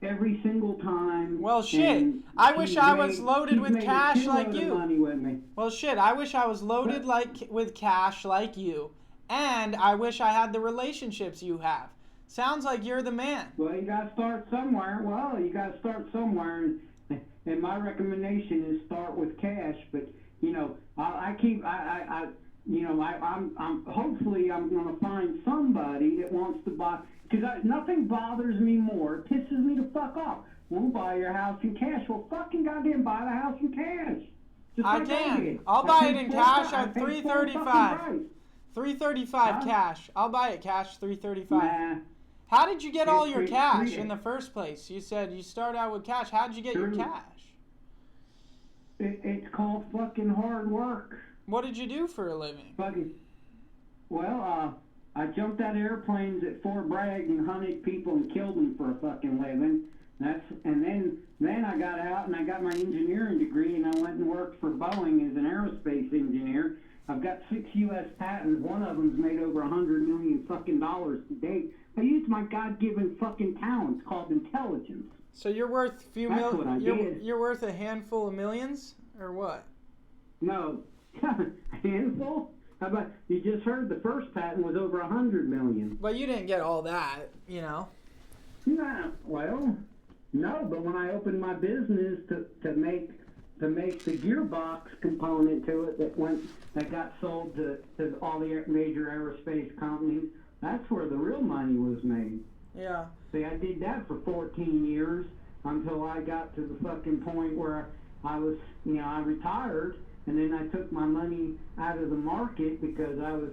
K: every single time.
A: Well, shit. I wish I was loaded with cash like you.
K: Money with me.
A: Well, shit. I wish I was loaded with cash like you, and I wish I had the relationships you have. Sounds like you're the man.
K: Well, you got to start somewhere. And my recommendation is start with cash. But you know, hopefully I'm going to find somebody that wants to buy. Because nothing bothers me more. It pisses me the fuck off. We'll buy your house in cash. Well, fucking goddamn buy the house in cash.
A: I can. I'll buy it in cash at $335. $335 cash. I'll buy it cash $335.
K: Nah.
A: How did you get all your cash in the first place? You said you start out with cash. How did you get your cash?
K: It's called fucking hard work.
A: What did you do for a living?
K: I jumped out of airplanes at Fort Bragg and hunted people and killed them for a fucking living. And then I got out and I got my engineering degree and I went and worked for Boeing as an aerospace engineer. I've got 6 U.S. patents. One of them's made over $100 million fucking dollars to date. I used my God-given fucking talents called intelligence.
A: So you're worth you're worth a handful of millions, or what?
K: No, a handful. How about you just heard the first patent was over $100 million?
A: But you didn't get all that, you know.
K: Nah, well, no. But when I opened my business to make the gearbox component to it that got sold to all the major aerospace companies. That's where the real money was made.
A: Yeah.
K: See, I did that for 14 years until I got to the fucking point where I was, I retired, and then I took my money out of the market because I was,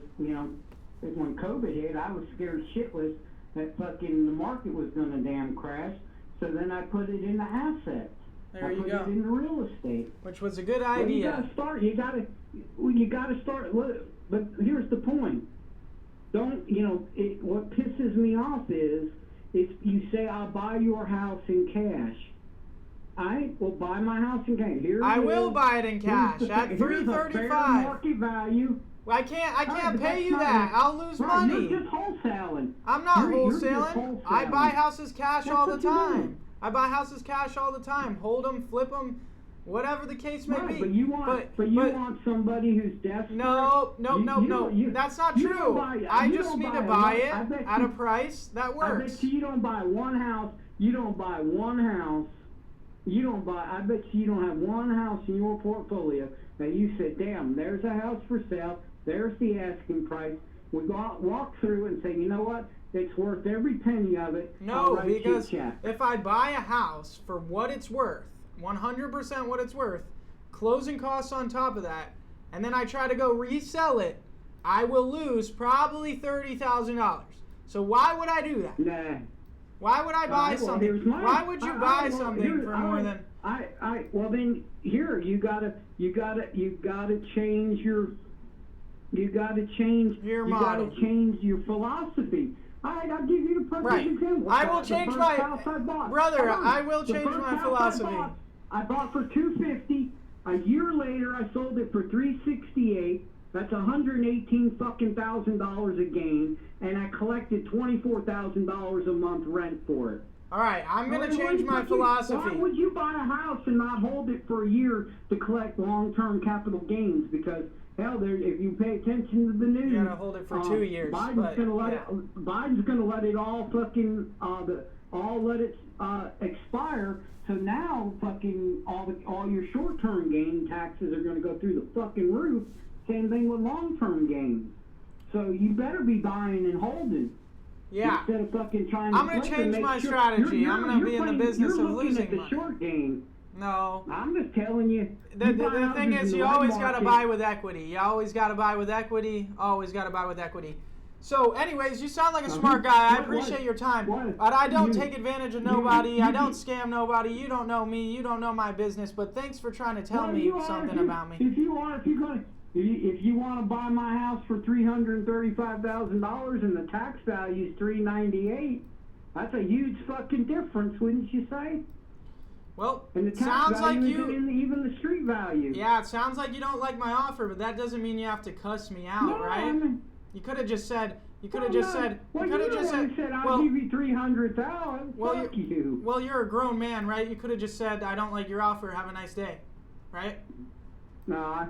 K: when COVID hit, I was scared shitless that fucking the market was gonna damn crash. So then I put it into assets.
A: There
K: I
A: you
K: put
A: go.
K: it into real estate.
A: Which was a good
K: Well, you
A: idea.
K: gotta start. You gotta start. Look, but here's the point. Don't what pisses me off is you say I'll buy your house in cash. I will buy my house in cash.
A: I will buy it in cash at
K: here's a fair
A: $335.
K: market value.
A: I can't
K: Right,
A: pay you
K: that's
A: that.
K: not-
A: I'll lose
K: right,
A: money.
K: You're just wholesaling.
A: I'm not
K: You're just
A: wholesaling. I buy houses cash
K: That's
A: all the
K: what you're doing.
A: time. I buy houses cash all the time. Hold them, flip them, whatever the case may
K: Right,
A: be.
K: but you want somebody who's desperate.
A: No. That's not
K: you don't
A: true.
K: buy-
A: I
K: you
A: just
K: don't
A: need
K: buy
A: to
K: a
A: buy
K: lot-
A: it
K: I bet
A: at
K: you-
A: a price that
K: I
A: works.
K: bet you don't buy one house. You don't buy one house. I bet you don't have one house in your portfolio that you said, damn, there's a house for sale. There's the asking price. We walk through and say, you know what? It's worth every penny of it. I'll
A: No,
K: write you a
A: because
K: check.
A: if I buy a house for what it's worth, 100% what it's worth, closing costs on top of that, and then I try to go resell it, I will lose probably $30,000. So why would I do that?
K: Nah.
A: Why would I buy
K: well,
A: something?
K: here's mine.
A: Why would you buy something for more than?
K: Well then here you gotta change your
A: model.
K: gotta change your philosophy. Alright, I'll give you the perfect
A: Right.
K: example.
A: I will
K: The
A: change
K: first
A: my
K: house I bought.
A: brother.
K: Hold on.
A: I will
K: The
A: change
K: first
A: my
K: house
A: philosophy.
K: I bought for $250. A year later, I sold it for $368. That's $118,000 a gain, and I collected $24,000 a month rent for it.
A: All right, I'm gonna change my
K: Why
A: philosophy.
K: would you buy a house and not hold it for a year to collect long-term capital gains? Because hell, if you pay attention to the news,
A: You gotta hold it for 2 years.
K: Biden's
A: but,
K: gonna let
A: yeah.
K: Biden's gonna let it all fucking expire. So now fucking all your short-term gain taxes are gonna go through the fucking roof. Same thing with long-term gains. So you better be buying and holding.
A: Yeah.
K: Instead of fucking trying to
A: I'm gonna
K: flip and
A: change
K: make
A: my
K: sure-
A: strategy.
K: you're-
A: I'm gonna
K: you're
A: be in the
K: playing-
A: business
K: you're
A: of
K: looking
A: losing
K: at the
A: money.
K: short game.
A: No.
K: I'm just telling you.
A: The thing is, you always gotta buy with equity. You always gotta buy with equity. Always gotta buy with equity. So, anyways, you sound like a smart guy. I appreciate your time, but I don't take advantage of nobody. I don't scam nobody. You don't know me. You don't know my business. But thanks for trying to tell me something about me.
K: If you want to buy my house for $335,000 and the tax value is $398, that's a huge fucking difference, wouldn't you say?
A: Well,
K: And the tax
A: sounds like
K: value
A: you.
K: isn't even the street value.
A: Yeah, it sounds like you don't like my offer, but that doesn't mean you have to cuss me out,
K: No,
A: right?
K: I mean-
A: You could have just said. You could have
K: Well,
A: just
K: no.
A: said.
K: Well,
A: You could have
K: you're
A: just
K: the one
A: said.
K: who said, I'll
A: Well,
K: give you $300,000.
A: Well,
K: Fuck you.
A: Well, you're a grown man, right? You could have just said, I don't like your offer. Have a nice day, right?
K: No,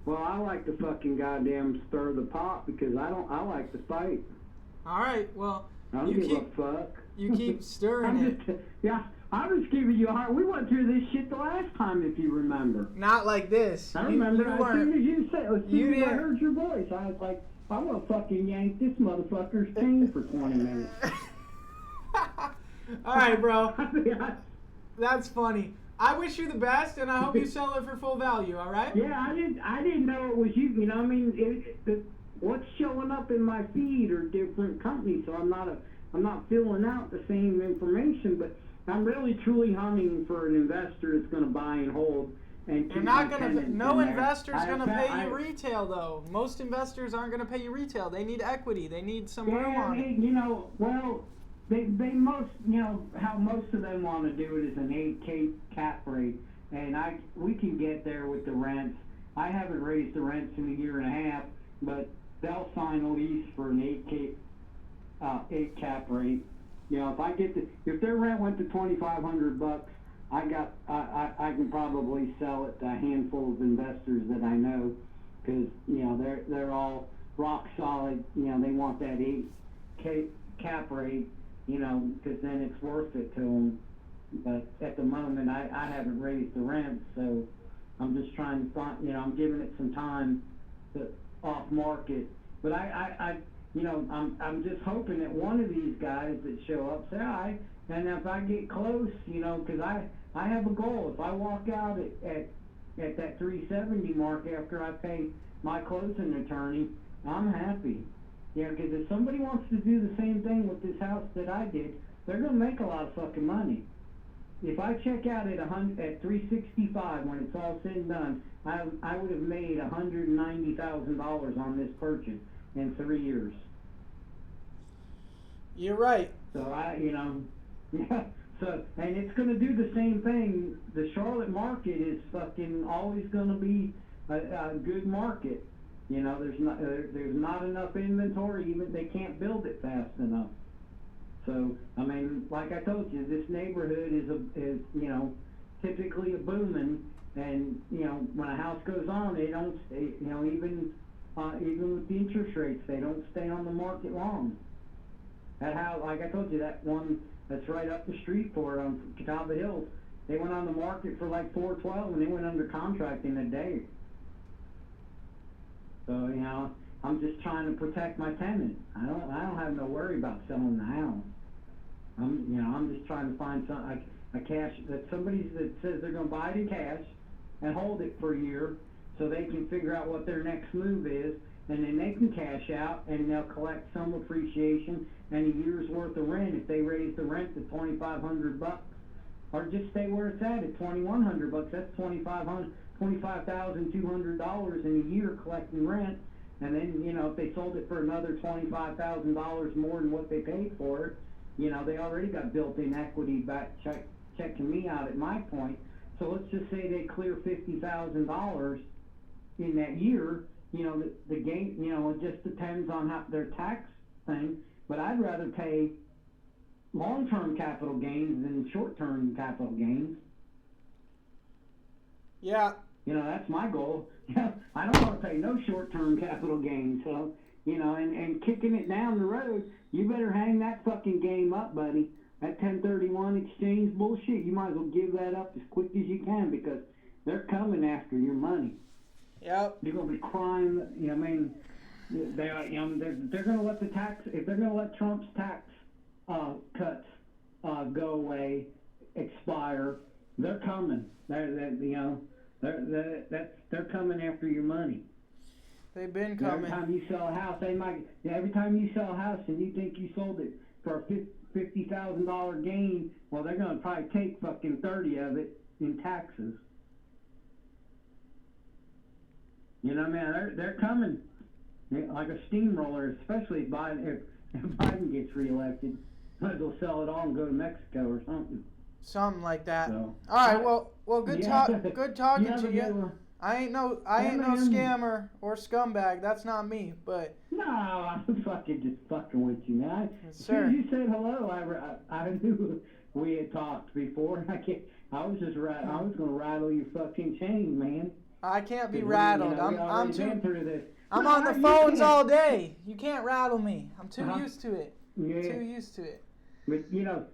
K: I like to fucking goddamn stir the pot because I like to fight.
A: All right. Well,
K: I don't
A: you
K: give
A: keep
K: a fuck.
A: you keep stirring
K: I'm
A: it.
K: I was giving you a hard. We went through this shit the last time, if you remember.
A: Not like this.
K: I remember.
A: You
K: As
A: weren't.
K: soon as you said, as soon
A: You
K: as I
A: didn't.
K: heard your voice, I was like, I want to fucking yank this motherfucker's chain for 20 minutes.
A: All right, bro. That's funny. I wish you the best, and I hope you sell it for full value. All right?
K: Yeah, I didn't know it was you. You know, I mean, what's showing up in my feed are different companies, so I'm not filling out the same information. But I'm really truly hunting for an investor that's going to buy and hold. And
A: You're not gonna. No investor's gonna pay you
K: I-
A: retail though. Most investors aren't gonna pay you retail. They need equity. They need some room
K: Yeah,
A: on it.
K: you know, well, they most, you know, how most of them want to do it is an 8K cap rate, and we can get there with the rents. I haven't raised the rents in a year and a half, but they'll sign a lease for an 8 cap rate. You know, if their rent went to $2,500, I can probably sell it to a handful of investors that I know, because you know they're all rock solid. You know, they want that 8K cap rate. You know, because then it's worth it to them. But at the moment, I haven't raised the rent, so I'm just trying to find. You know, I'm giving it some time to off market. But you know, I'm just hoping that one of these guys that show up say, and if I get close, you know, because I have a goal. If I walk out at that 370 mark after I pay my closing attorney, I'm happy. Yeah, because if somebody wants to do the same thing with this house that I did, they're gonna make a lot of fucking money. If I check out at $365 when it's all said and done, I would have made $190,000 on this purchase in 3 years.
A: You're right.
K: So yeah. So, and it's gonna do the same thing. The Charlotte market is fucking always gonna be a good market. You know, there's not enough inventory. Even they can't build it fast enough. So, I mean, like I told you, this neighborhood is you know, typically a booming, and you know, when a house goes on, they don't stay. You know, even with the interest rates, they don't stay on the market long. That house, like I told you, that one that's right up the street for it on Catawba Hills, they went on the market for like $412, and they went under contract in a day. So, you know, I'm just trying to protect my tenant. I don't have no worry about selling the house. I'm just trying to find a cash that somebody that says they're going to buy it in cash and hold it for a year, so they can figure out what their next move is, and then they can cash out and they'll collect some appreciation and a year's worth of rent if they raise the rent to $2,500, or just stay where it's at $2,100. That's $25,200 in a year collecting rent. And then, you know, if they sold it for another $25,000 more than what they paid for it, you know, they already got built-in equity back checking me out at my point. So let's just say they clear $50,000 in that year. You know, the gain, you know, it just depends on how their tax thing. But I'd rather pay long-term capital gains than short-term capital gains.
A: Yeah.
K: You know, that's my goal. I don't want to pay no short-term capital gains. So, you know, and kicking it down the road, you better hang that fucking game up, buddy. That 1031 exchange bullshit, you might as well give that up as quick as you can, because they're coming after your money.
A: Yep.
K: You're going to be crying, you know, I mean, they're going to let the tax, if they're going to let Trump's tax cuts go away, expire, they're coming. They're coming after your money.
A: They've been coming.
K: Every time you sell a house, every time you sell a house and you think you sold it for a $50,000 gain, well, they're going to probably take fucking 30 of it in taxes. You know what I mean? They're coming like a steamroller, especially if Biden gets reelected. Might as well sell it all and go to Mexico or something.
A: Something like that.
K: So,
A: all right. Well, good talking to you. I ain't no scammer or scumbag. That's not me. But
K: no, I'm fucking just fucking with you, man.
A: Yes,
K: as
A: sir.
K: soon as you said hello, I knew we had talked before. I was going to rattle your fucking chain, man.
A: I can't be rattled. I'm on the
K: you
A: phones
K: can't.
A: all day. You can't rattle me. I'm too used to it.
K: Yeah.
A: Too used to it.
K: But you know,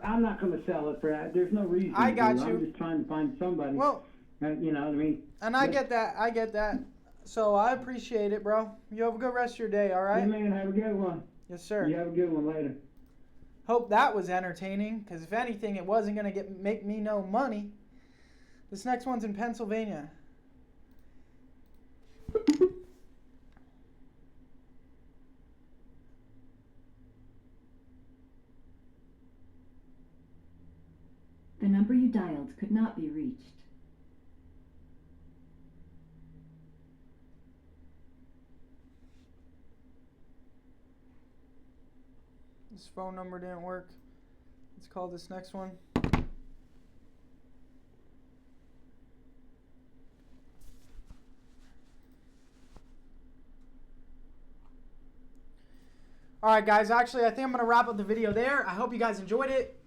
K: I'm not going to sell it for that. There's no reason.
A: I got you.
K: I'm just trying to find somebody.
A: Well,
K: you know what I mean.
A: And I get that. So I appreciate it, bro. You have a good rest of your day. All right.
K: Hey, man, have a good one.
A: Yes, sir.
K: You have a good one later.
A: Hope that was entertaining, because if anything, it wasn't going to make me no money. This next one's in Pennsylvania.
G: The number you dialed could not be reached.
A: This phone number didn't work. Let's call this next one. Alright guys, actually I think I'm going to wrap up the video there. I hope you guys enjoyed it.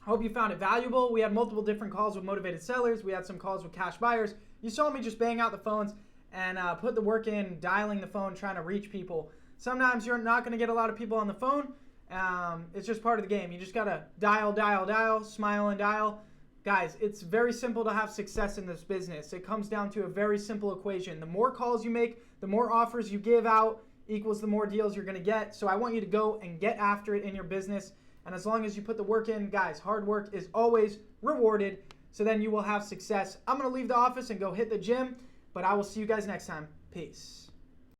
A: I hope you found it valuable. We had multiple different calls with motivated sellers. We had some calls with cash buyers. You saw me just bang out the phones and put the work in, dialing the phone, trying to reach people. Sometimes you're not going to get a lot of people on the phone. It's just part of the game. You just got to dial, smile and dial. Guys, it's very simple to have success in this business. It comes down to a very simple equation. The more calls you make, the more offers you give out, equals the more deals you're going to get. So I want you to go and get after it in your business. And as long as you put the work in, guys, hard work is always rewarded. So then you will have success. I'm going to leave the office and go hit the gym, but I will see you guys next time. Peace.